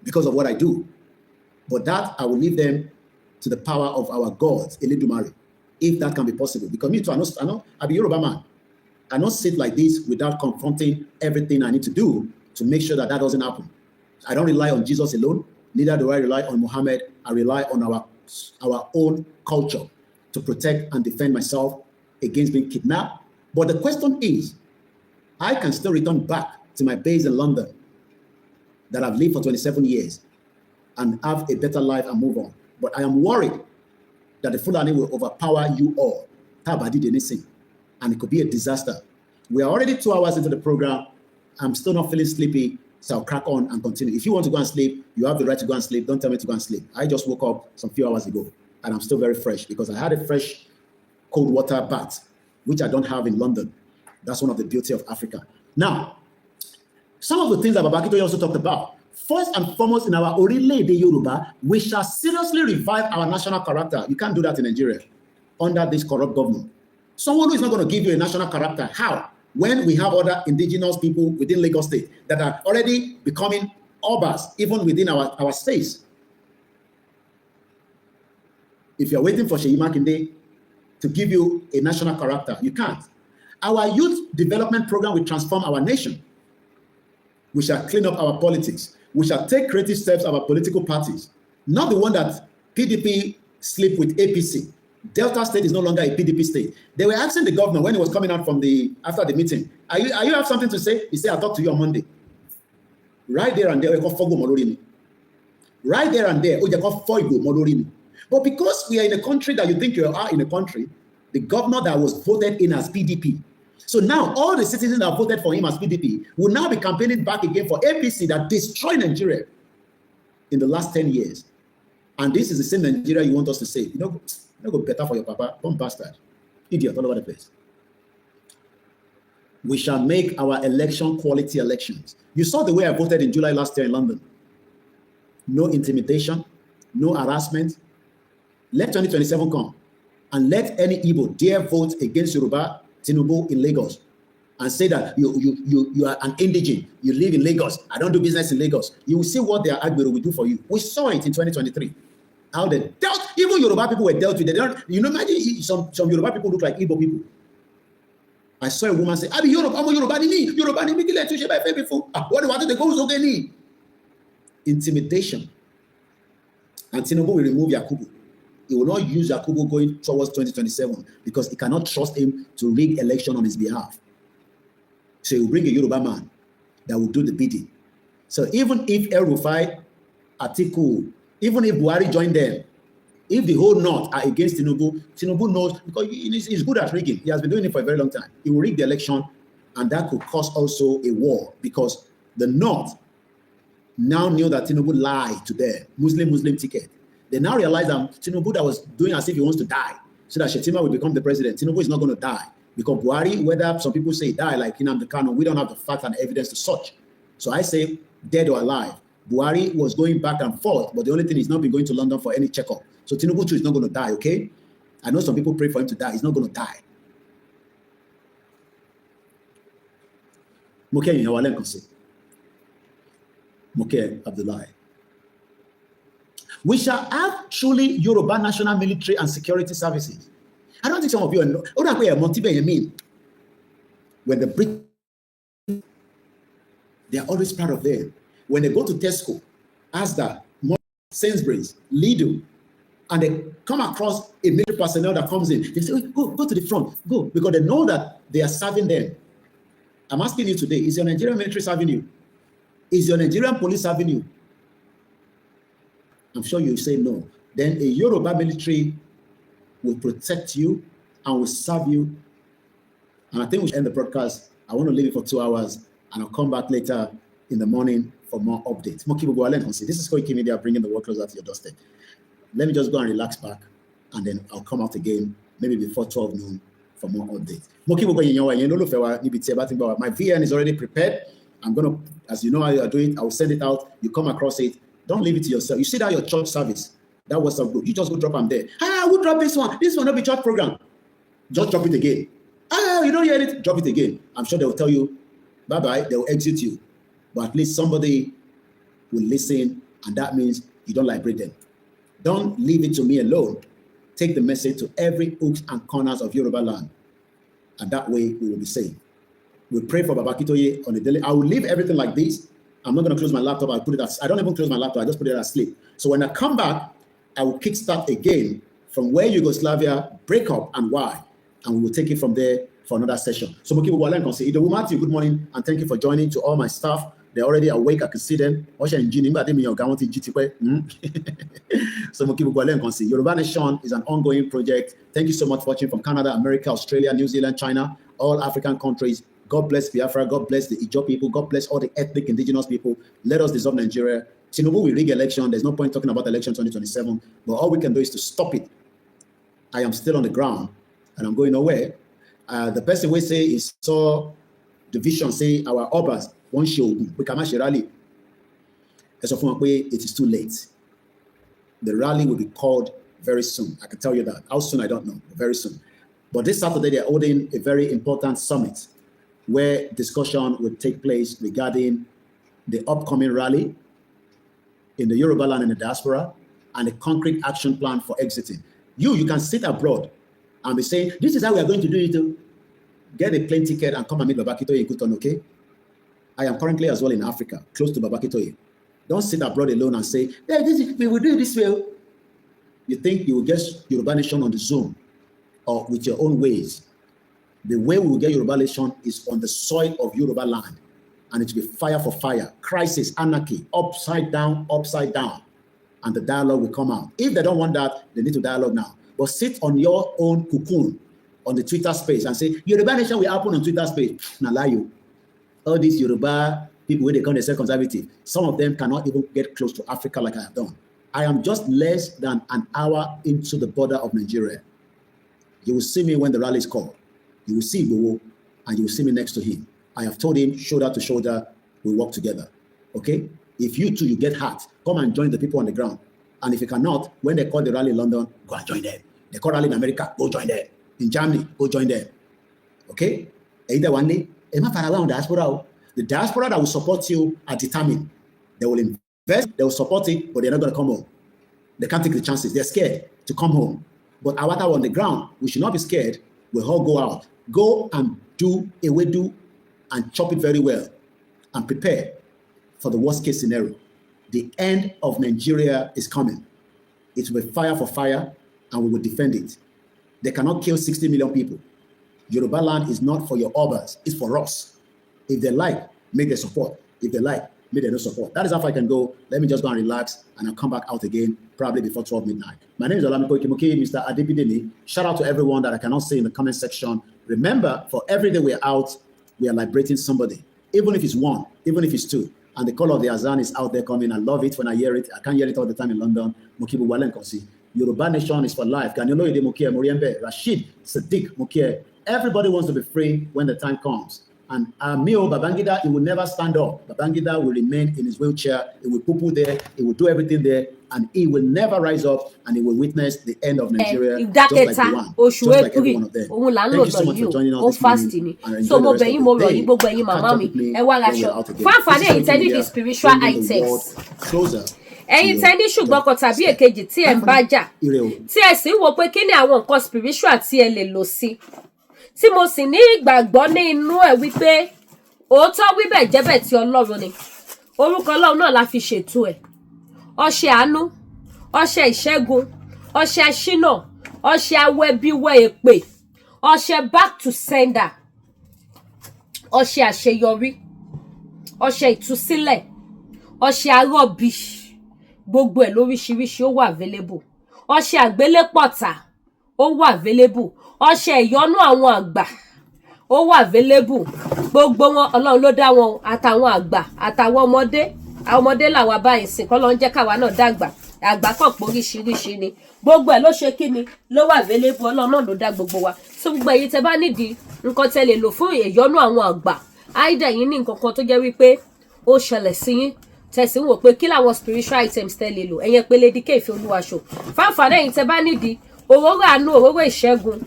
because of what I do. But that I will leave them to the power of our gods, Eledumare, if that can be possible. Because me too, I know I'm a Yoruba man. I don't sit like this without confronting everything I need to do to make sure that that doesn't happen. I don't rely on Jesus alone. Neither do I rely on Muhammad. I rely on our own culture to protect and defend myself against being kidnapped. But the question is, I can still return back to my base in London that I've lived for 27 years and have a better life and move on. But I am worried that the Fulani will overpower you all. And it could be a disaster. We are already 2 hours into the program. I'm still not feeling sleepy, so I'll crack on and continue. If you want to go and sleep, you have the right to go and sleep. Don't tell me to go and sleep. I just woke up some few hours ago, and I'm still very fresh because I had a fresh cold water bath, which I don't have in London. That's one of the beauty of Africa. Now, some of the things that Babakito also talked about. First and foremost, in our Ile Yoruba, we shall seriously revive our national character. You can't do that in Nigeria under this corrupt government. Someone who is not going to give you a national character, how? When we have other indigenous people within Lagos State that are already becoming Obas, even within our states. If you're waiting for Seyi Makinde to give you a national character, you can't. Our youth development program will transform our nation. We shall clean up our politics. We shall take creative steps of our political parties, not the one that PDP sleep with APC. Delta State is no longer a PDP state. They were asking the governor when he was coming out from after the meeting, are you have something to say? He said, I'll talk to you on Monday. Right there and there, right there and there, but because we are in a country that you think you are in a country, the governor that was voted in as PDP. So now all the citizens that voted for him as PDP will now be campaigning back again for APC that destroyed Nigeria in the last 10 years. And this is the same Nigeria you want us to save. You know, go better for your papa, don't bastard, idiot all over the place. We shall make our election quality elections. You saw the way I voted in July last year in London. No intimidation, no harassment. Let 2027 come and let any Igbo dare vote against Yoruba Tinubu in Lagos and say that you are an indigent, you live in Lagos, I don't do business in Lagos. You will see what their Agbero will do for you. We saw it in 2023. How they dealt, even Yoruba people were dealt with. They don't, imagine some Yoruba people look like Igbo people. I saw a woman say, I'm Yoruba ni me, what do they go so intimidation. And Tinubu will remove Yakubu. He will not use Yakubu going towards 2027 because he cannot trust him to rig election on his behalf. So he will bring a Yoruba man that will do the bidding. So even if El Rufai, Atiku, even if Buhari joined them, if the whole North are against Tinubu, Tinubu knows, because he's good at rigging. He has been doing it for a very long time. He will rig the election, and that could cause also a war, because the North now knew that Tinubu lied to their Muslim ticket. They now realize that Tinubu that was doing as if he wants to die, so that Shetima will become the president. Tinubu is not going to die, because Buhari, whether some people say die like Nnamdi Kanu, we don't have the fact and evidence to such. So I say, dead or alive, Buhari was going back and forth, but the only thing he's not been going to London for any checkup. So Tinubu too is not going to die, okay? I know some people pray for him to die. He's not going to die. Moke Yawalen Konse. Moke Abdullahi. We shall have truly Yoruba National Military and Security Services. I don't think some of you know. When the British, they are always proud of them. When they go to Tesco, Asda, Sainsbury's, Lidl, and they come across a military personnel that comes in, they say, go to the front, go, because they know that they are serving them. I'm asking you today, is your Nigerian military serving you? Is your Nigerian police serving you? I'm sure you say no. Then a Yoruba military will protect you and will serve you. And I think we should end the broadcast. I want to leave it for 2 hours, and I'll come back later in the morning for more updates. This is Koiki Media bringing the world closer to your doorstep. Let me just go and relax back, and then I'll come out again, maybe before 12 noon for more updates. My VN is already prepared. I'm going to, as you know how you are doing, I will send it out. You come across it. Don't leave it to yourself. You see that your church service, that WhatsApp group, you just go drop them there. I will drop this one. This will not be church program. Just drop it again. You don't hear it, drop it again. I'm sure they will tell you, bye-bye, they will exit you. But at least somebody will listen, and that means you don't liberate them. Don't leave it to me alone. Take the message to every hooks and corners of Yoruba land, and that way we will be saved. We pray for Baba Kitoye on the daily. I will leave everything like this. I'm not going to close my laptop. I'll put it as, I don't even close my laptop. I just put it as sleep. So when I come back, I will kickstart again from where Yugoslavia break up and why, and we will take it from there for another session. So Mokibu Walen can say, Matthew, good morning, and thank you for joining. To all my staff, they're already awake. I can see them. So Mokibu Walen can say, Yoruba Nation is an ongoing project. Thank you so much for watching from Canada, America, Australia, New Zealand, China, all African countries. God bless Biafra. God bless the Ijaw people. God bless all the ethnic indigenous people. Let us dissolve Nigeria. Tinubu will rig election. There's no point talking about election 2027. But all we can do is to stop it. I am still on the ground, and I'm going nowhere. The person we say is so the vision say our Obas won't show. We can actually rally. As of way, it is too late. The rally will be called very soon. I can tell you that. How soon, I don't know. Very soon. But this Saturday, they're holding a very important summit where discussion will take place regarding the upcoming rally in the Yoruba land and the diaspora, and a concrete action plan for exiting. You can sit abroad and be saying, this is how we are going to do it. Get a plane ticket and come and meet Baba Kitoye in Kuton, okay? I am currently as well in Africa, close to Baba Kitoye. Don't sit abroad alone and say, hey, we will do it this way. You think you will get Yoruba Nation on the Zoom or with your own ways. The way we will get Yoruba Nation is on the soil of Yoruba land. And it will be fire for fire, crisis, anarchy, upside down, and the dialogue will come out. If they don't want that, they need to dialogue now. But sit on your own cocoon on the Twitter space and say, Yoruba Nation will happen on Twitter space. Now lie you. All these Yoruba people, where they come, they say conservative. Some of them cannot even get close to Africa like I have done. I am just less than an hour into the border of Nigeria. You will see me when the rally is called. You will see Igboho, and you will see me next to him. I have told him, shoulder to shoulder, we work together. Okay? If you too, you get hurt, come and join the people on the ground. And if you cannot, when they call the rally in London, go and join them. They call rally in America, go join them. In Germany, go join them. Okay? Either one day, the diaspora that will support you are determined. They will invest, they will support it, but they're not going to come home. They can't take the chances. They're scared to come home. But our on the ground, we should not be scared. We'll all go out. Go and do a way do and chop it very well and prepare for the worst case scenario. The end of Nigeria is coming. It will be fire for fire, and we will defend it. They cannot kill 60 million people. Yoruba land is not for your Obas, it's for us. If they like, make their support. If they like, Maybe they no support. That is how far I can go. Let me just go and relax, and I'll come back out again probably before 12 midnight. My name is Olamiko Ikimoki, Mr. Adebidemi. Shout out to everyone that I cannot say in the comment section. Remember, for every day we're out, we are liberating somebody, even if it's one, even if it's two. And the call of the Azan is out there coming. I love it when I hear it. I can't hear it all the time in London. Mokibu Walen Kosi. Yoruba Nation is for life. Kanyolo Ide Mokie Moriembe, Rashid Sadiq Mokie. Everybody wants to be free when the time comes. And Mio Babangida, he will never stand up. Babangida will remain in his wheelchair. He will poo-poo there. He will do everything there. And he will never rise up, and he will witness the end of Nigeria, just like the one, just like every one of them. Thank you so much for joining us this morning. And enjoy the rest of the day. Catch up with me when we're out again. Spiritual items. Closer. Ẹ̀yin tẹ́ ní ṣùgbọ́n kan tàbí èkejì tí ẹ ń bá jà, tí ẹ sì ń wò pé kí ni àwọn nǹkan spiritual tí ẹ lè lò sí, tí mo sì ní ìgbàgbọ́ ní inú ẹ̀ wípé òótọ́ wíbẹ̀ jẹ́bẹ̀ tí Ọlọ́run ni, orúkọ Ọlọ́run náà la fi ṣètò ẹ̀. Ọṣẹ àánú, ọṣẹ ìṣẹ́gun, ọṣẹ ṣínà, ọṣẹ awẹ́bíwẹ́ èpè, ọṣẹ back to sender, ọṣẹ àṣeyọrí, ọṣẹ ìtúsílẹ̀, ọṣẹ arọ́bí, gbogbo ẹ̀ lóríṣiríṣi ó wà available. Ọṣẹ àgbélépọ̀tà ó wà available. Ọṣẹ ìyọ́nú àwọn àgbà ó wà available. Gbogbo wọn Ọlọ́run ló dá wọn, àtàwọn àgbà àtàwọn ọmọdé. Àwọn ọmọdé làwa báyìí sìn kọ́ ló ń jẹ́ káwa náà dàgbà. Àgbà kan póríṣiríṣi ni. Gbogbo ẹ̀ ló ṣe kí ni ló wà available. Ọlọ́run náà ló dá gbogbo wa. So gbogbo èyí tẹ́ bá nídìí nǹkan tẹ́ lè lò fún ìyọ́nú àwọn àgbà. Áìdà yín ní nǹkan kan tó jẹ́ wípé ó ṣẹlẹ̀ sí yín. Tẹ̀sí ń wò pé kí làwọn spiritual items tẹ́ lè lò. Ẹ̀yẹn pé Lady K Ìfẹ́ Olúwaṣọ. Fáfàdé yìí tẹ́ bá nídìí òróró àánú, òróró ìṣẹ́gun.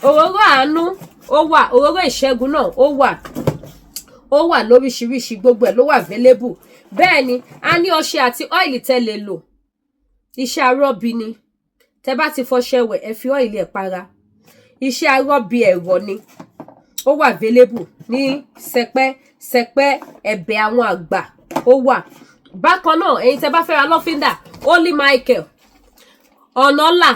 Òróró àánú ó wà, òróró ìṣẹ́gun náà ó wà lóríṣiríṣi, gbogbo ẹ̀ ló wà available. Bẹ́ẹ̀ ni a ní ọṣẹ àti ọ́ìlì tẹ́ lè lò. Iṣẹ́ arọ́bí ni. Tẹ́ bá ti fọṣẹ wẹ̀ ẹ fi ọ́ìlì ẹ̀ para. Iṣẹ́ arọ́bí ẹ̀rọ ni. Ó wà available ní sẹpẹ́ ẹ̀bẹ̀ àwọn àgbà ó wà. Bákan náà ẹ̀yin tẹ́ bá fẹ́ ra lọ́fíndà, Holy Michael, Ọ̀nàlà,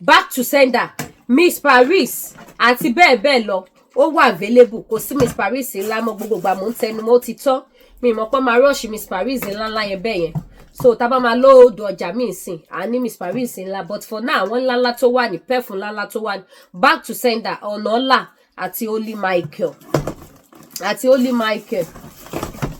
back to sender, Miss Paris àti bẹ́ẹ̀ bẹ́ẹ̀ lọ ó wà available. Kò sí Miss Paris ńlá mọ́, gbogbo ìgbà mò ń tẹnu mọ́ ó ti tọ́. Mi mọ̀ pé máa rush Miss Paris ńlá yẹn bẹ́ẹ̀ yẹn. So tá bá máa lóòdù ọjà míì sìn, a ní Miss Paris ńlá, but for now àwọn ńláńlá tó wà ní pẹ́fù ńláńlá tó wà ní back to sender, Ọ̀nàlà àti Holy Michael.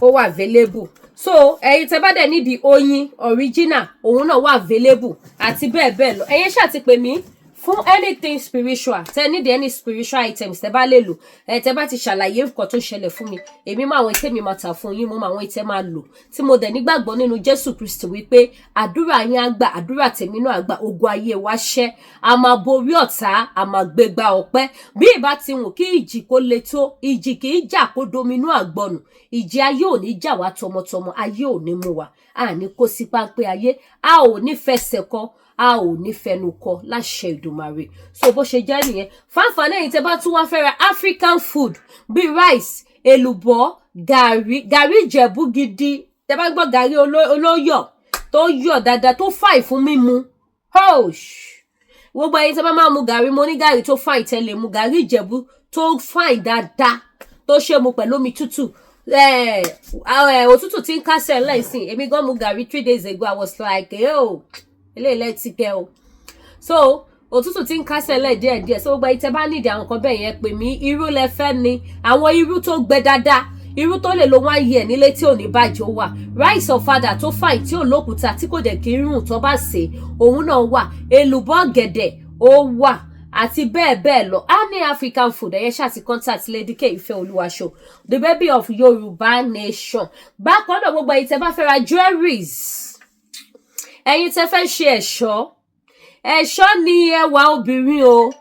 Ó wà available. So ẹ̀yin tẹ́ bá dẹ̀ nídìí oyin original, òun náà wà available àti bẹ́ẹ̀ bẹ́ẹ̀ lọ. Ẹ̀yin ṣáà ti pè mí fún anything spiritual. Tẹ́ nídìí any spiritual items tẹ́ bá lè lò. Tẹ́ bá ti ṣàlàyé nǹkan tó ṣẹlẹ̀ fún mi, èmi máa àwọn ìtẹ́ mi máa tà fún yín, mo máa àwọn ìtẹ́ máa lò. Tí mo dẹ̀ nígbàgbọ́ nínú Jésù Kristi wípé àdúrà yín á gbà, àdúrà tèmi náà á gbà, ogun ayé wa ṣẹ́, a máa borí ọ̀tá, a máa gbégbá ọpẹ́. Bí ìbá ti wù kí ìjì kó le tó, ìjì kì í jà kó dominú àgbọnù. Ìjì ayé ò ní jà wá tọmọtọmọ, ayé ò ní mú wa, a ní kó sí páńpẹ́ ayé, a ò ní fẹsẹ̀ kọ, a ò ní fẹnu kọ láṣẹ Ìdùmarè. So bó ṣe jẹ́ nìyẹn. Fáfàní ẹ̀yin tẹ́ bá tún wá fẹ́ ra African food bí rice, èlùbọ́, gàrí Ìjẹ̀bú gidi. Tẹ́ bá gbọ́ gàrí olóyọ̀ tó yọ̀ dáadáa tó fàì fún mímu. Gbogbo ẹ̀yin tẹ́ bá máa mu gàrí, mo ní gàrí tó fàì tẹ́ lè mu, gàrí Ìjẹ̀bú tó fàì dáadáa tó ṣe mu pẹ̀lú omi tútù. Òtútù tí ń kásẹ̀ lẹ́sìn, èmi gan mu gàrí 3 days ago. I was like, eléyìí ti kẹ́ o. So òtútù tí ń kásẹ̀ lẹ̀ díẹ̀díẹ̀. So gbogbo ìtẹ́ bá nídìí àwọn kan bẹ́ẹ̀ yẹn pè mí. Irú lẹ fẹ́ ni, àwọn irú tó gbẹ dáadáa, irú tó lè lo 1 year nílé tí ò ní bàjẹ́ ó wà. Rice ọ̀fadà tó fàì tí ò lókùúta tí kò dẹ̀ kí rùn tó bá sè, òun náà wà. Èlùbọ́ gẹ̀dẹ̀ ó wà àti bẹ́ẹ̀ bẹ́ẹ̀ lọ. A ní African food. Ẹ̀yẹ́ ṣáà ti contact Lady K Ìfẹ́ Olúwaṣọ, the baby of Yoruba nation. Bákan náà gbogbo ẹ̀yin tẹ́ bá fẹ́ ra jewelries, ẹ̀yin tẹ́ fẹ́ ṣe ẹ̀ṣọ́ ni ẹwà obìnrin o.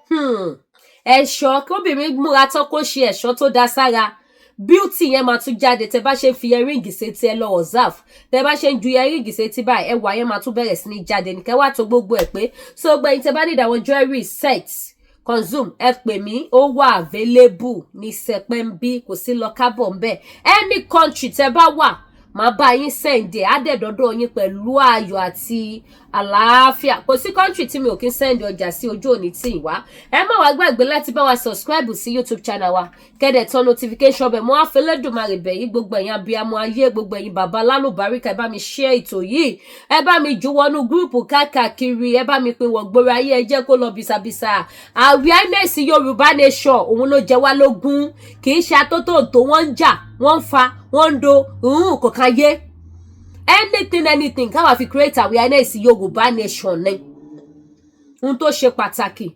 Ẹ̀ṣọ́ kí obìnrin múra tán kó ṣe ẹ̀ṣọ́ tó dá sára. Beauty yẹn máa tún jáde. Tẹ́ bá ṣe fi earring sétí ẹ lọ observe. Tẹ́ bá ṣe ń ju earring sétí báyìí, ẹwà yẹn máa tún bẹ̀rẹ̀ sí ní jáde ní kẹwàá tó gbogbo ẹ̀ pé. So gbogbo ẹ̀yin tẹ́ bá need àwọn jewelry sets, consume ẹ pè mí, ó wà available ní Sepember, kò sí lọ kábọ̀ ńbẹ̀. Any country tẹ́ bá wà, màá bá yín send ẹ̀ á dẹ̀ dọ́dọ̀ yín pẹ̀lú ayọ̀ àti àlàáfíà. Kò sí country tí mi ò kí ń send ọjà sí, ojú òní tì yín wá. Ẹ má wá gbàgbé láti bá wa subscribe sí YouTube channel wa, kẹ́dẹ̀ tán notification bell. Mo wá fẹ́ lẹ́dùnmarè bẹ̀ yín gbogbo ẹ̀yin abiyamọ ayé, gbogbo ẹ̀yin bàbá lálùbáríkà, ẹ bá mi share ètò yìí, ẹ bá mi jù wọnú gúrùpù káàkiri, ẹ bá mi pín wọ gbòòrò ayé, ẹ jẹ́ kó lọ bìsàbìsà. Awareness Yorùbá nation òun ló jẹ wá lógún, kì í ṣe atótó tó wọ́n ń jà, wọ́n ń fa, wọ́n ń do kò káyé. Anything káwa fi create awareness Yorùbá nation ni ohun tó ṣe pàtàkì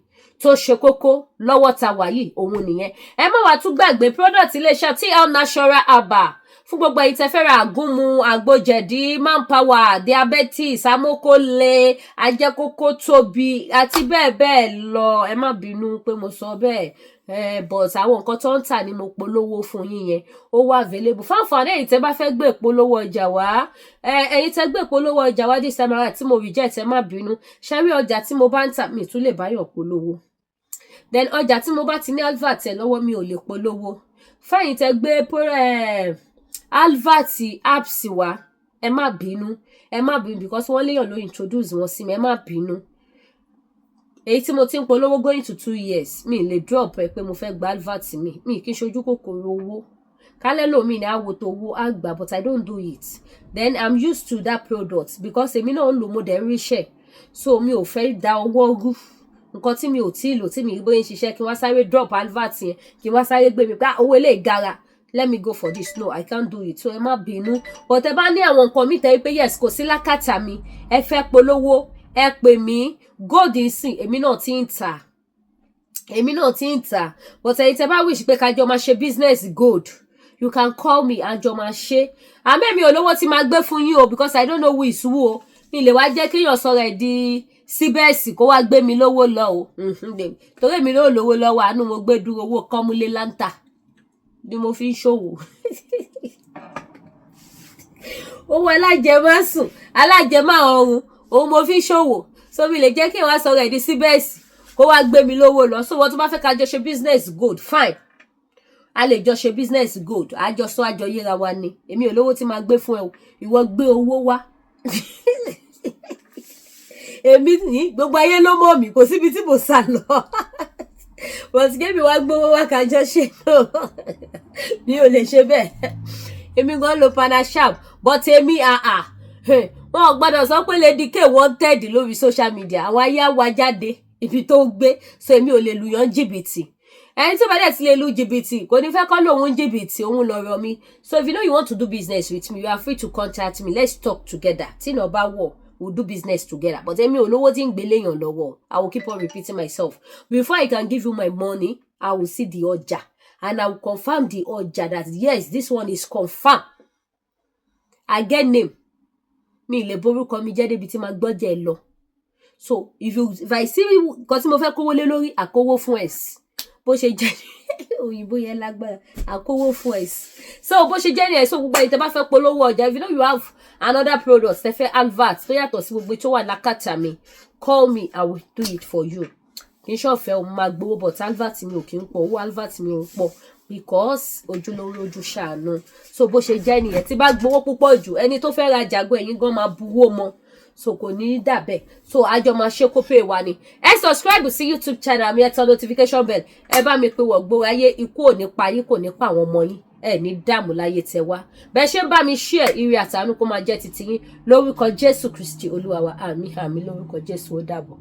tó ṣe kókó lọ́wọ́ ta wà yìí òun nìyẹn. Ẹ má wá tún gbàgbé product iléeṣẹ́ TL Natural Herbal fún gbogbo ẹ̀yin tẹ́ fẹ́ ra àgúnmu, àgbòjẹ̀dí, manpower, diabetes, amókólé, ajẹ́kókó tóbi àti bẹ́ẹ̀ bẹ́ẹ̀ lọ. Ẹ má bínú pé mo sọ bẹ́ẹ̀. But àwọn nǹkan tó ń tà ni mo polówó fún yín yẹn ó wà available fún àǹfààní ẹ̀yin tẹ́ bá fẹ́ gbé ìpolówó ọjà wá. Ẹ̀yin tẹ́ gbé ìpolówó ọjà wá this time around tí mo reject, ẹ má bínú. Ṣé rí ọjà tí mo bá ń tà mi tún lè báyọ̀ polówó. Then ọjà tí mo bá ti ní advert ẹ̀ lọ́wọ́ mi ò lè polówó. Fẹ́yìn tẹ́ gbé advert apps wá, ẹ má bínú because wọ́n léèyàn ló introduce wọn sí mi, ẹ má bínú. Èyí tí mo ti ń polówó going to 2 years, mi lè drop ẹ pé mo fẹ́ gba advert mi kì í ṣojú kòkòrò owó. Kálẹ̀ lómi ni àwo tó owó á gbà, but I don't do it. Then I'm used to that product because èmi náà ń lò mo dẹ̀ ń ríṣẹ́, so mi ò fẹ́ da owó rú. Nǹkan tí mi ò tí lò tí mi bóyá ń ṣiṣẹ́ kí wọ́n sáré drop advert yẹn, kí wọ́n sáré gbé mi pé owó eléyìí gara, let me go for this. No, I can't do it. So ẹ má bínú. But ẹ bá ní àwọn nǹkan mi tẹ́ pé yes kò sí lákàtà mi, ẹ fẹ́ polówó, ẹ pè mí. Gold nsìn èmi náà ti ń tà. But ẹ̀yin tẹ́ bá wish pé ká jọ máa ṣe business gold, you can call me and jọ máa ṣe. Àmọ́ mi ò lówó tí máa gbé fún yín o, because I don't know who is who o. Mi lè wá jẹ́ kéèyàn sọ̀rọ̀ ẹ̀ di síbẹ̀sì kó wá gbé mi lówó lọ o. Torí mi náà lówó lọ́wọ́, àánú mo gbé dúró owó kọ́múlé láńtà ni mo fi ń ṣòwò. Owó alájẹmásùn alájẹmá ọrùn òun mo fi ń ṣòwò. So mi lè jẹ́ kí wọ́n sọ̀rọ̀ ẹ̀ di síbẹ̀sì kó wá gbé mi lówó lọ. So wọ́n tó bá fẹ́ ká jọ ṣe business gold, fine. A lè jọ ṣe business gold, àjọsọ àjọ yíra wa ni. Èmi ò lówó tí máa gbé fún ẹ o, ìwọ gbé owó wá. Èmi ní gbogbo ayé ló mọ̀ mí, kò síbi tí mo sá lọ. But kébì wá gbówó wá ká jọ ṣe náà. Mi ò lè ṣe bẹ́ẹ̀. Èmi gan lo panasham, but èmi wọn ò gbọ́dọ̀ sọ pé Lady K wanted lórí social media. Àwọn ayé àwa jáde ibi tó gbé, so èmi ò lè lu yan jìbìtì. Ẹni tí ó bá dẹ̀ ti lè lu jìbìtì kò ní fẹ́ kọ́ lóhun jìbìtì, òun lọ̀rọ̀ mi. So if you know you want to do business with me, you are free to contact me. Let's talk together. Tí náà bá wọ̀, we'll do business together. But èmi ò lówó tí ń gbé léyàn lọ́wọ́. I will keep on repeating myself. Before I can give you my money, I will see the ọjà and I will confirm the ọjà that yes, this one is confirmed. I get name. Mi lè borúkọ mi jẹ́ débi tí máa gbọ́jà ẹ lọ. So if I see nǹkan tí mo fẹ́ kówó lé lórí, àkówó fún ẹ̀sì. Bó ṣe jẹ́ òyìnbó yẹn lágbára, àkówó fún ẹ̀sì. So bó ṣe jẹ́ ní ẹ̀sọ́ gbogbo ẹ̀yin tẹ́ bá fẹ́ polówó ọjà, if you know you have another product tẹ́ fẹ́ advert tó yàtọ̀ sí gbogbo tó wà lákàtà mi, call me, I will do it for you. Kì í ṣọ̀fẹ́ o máa gbowó, but advert mi ò kí ń pọ̀, owó advert mi ò ń pọ̀ because ojúlówó ojú ṣàánú. So bó ṣe jẹ́ nìyẹn, tí bá gbowó púpọ̀ jù, ẹni tó fẹ́ ra jàgbọ́ ẹ̀yin gan máa buwó mọ́. So kò ní dàbẹ̀. So àjọ máa ṣe kó pay wa ni. Ẹ subscribe sí YouTube channel mi, ẹ tàn notification bell. Ẹ bá mi pé wọ̀ gbòòrò ayé, ikú ò ní pa yín, kò ní pa àwọn ọmọ yín. Ẹ ní dààmú láyé tẹ wá. Bẹ́ẹ̀ ṣe ń bá mi share ire àtàánú kó máa jẹ́ titi yín lórúkọ Jésù Kristi Olúwa wa. Àmín àmín lórúkọ Jésù, ó dàbọ̀.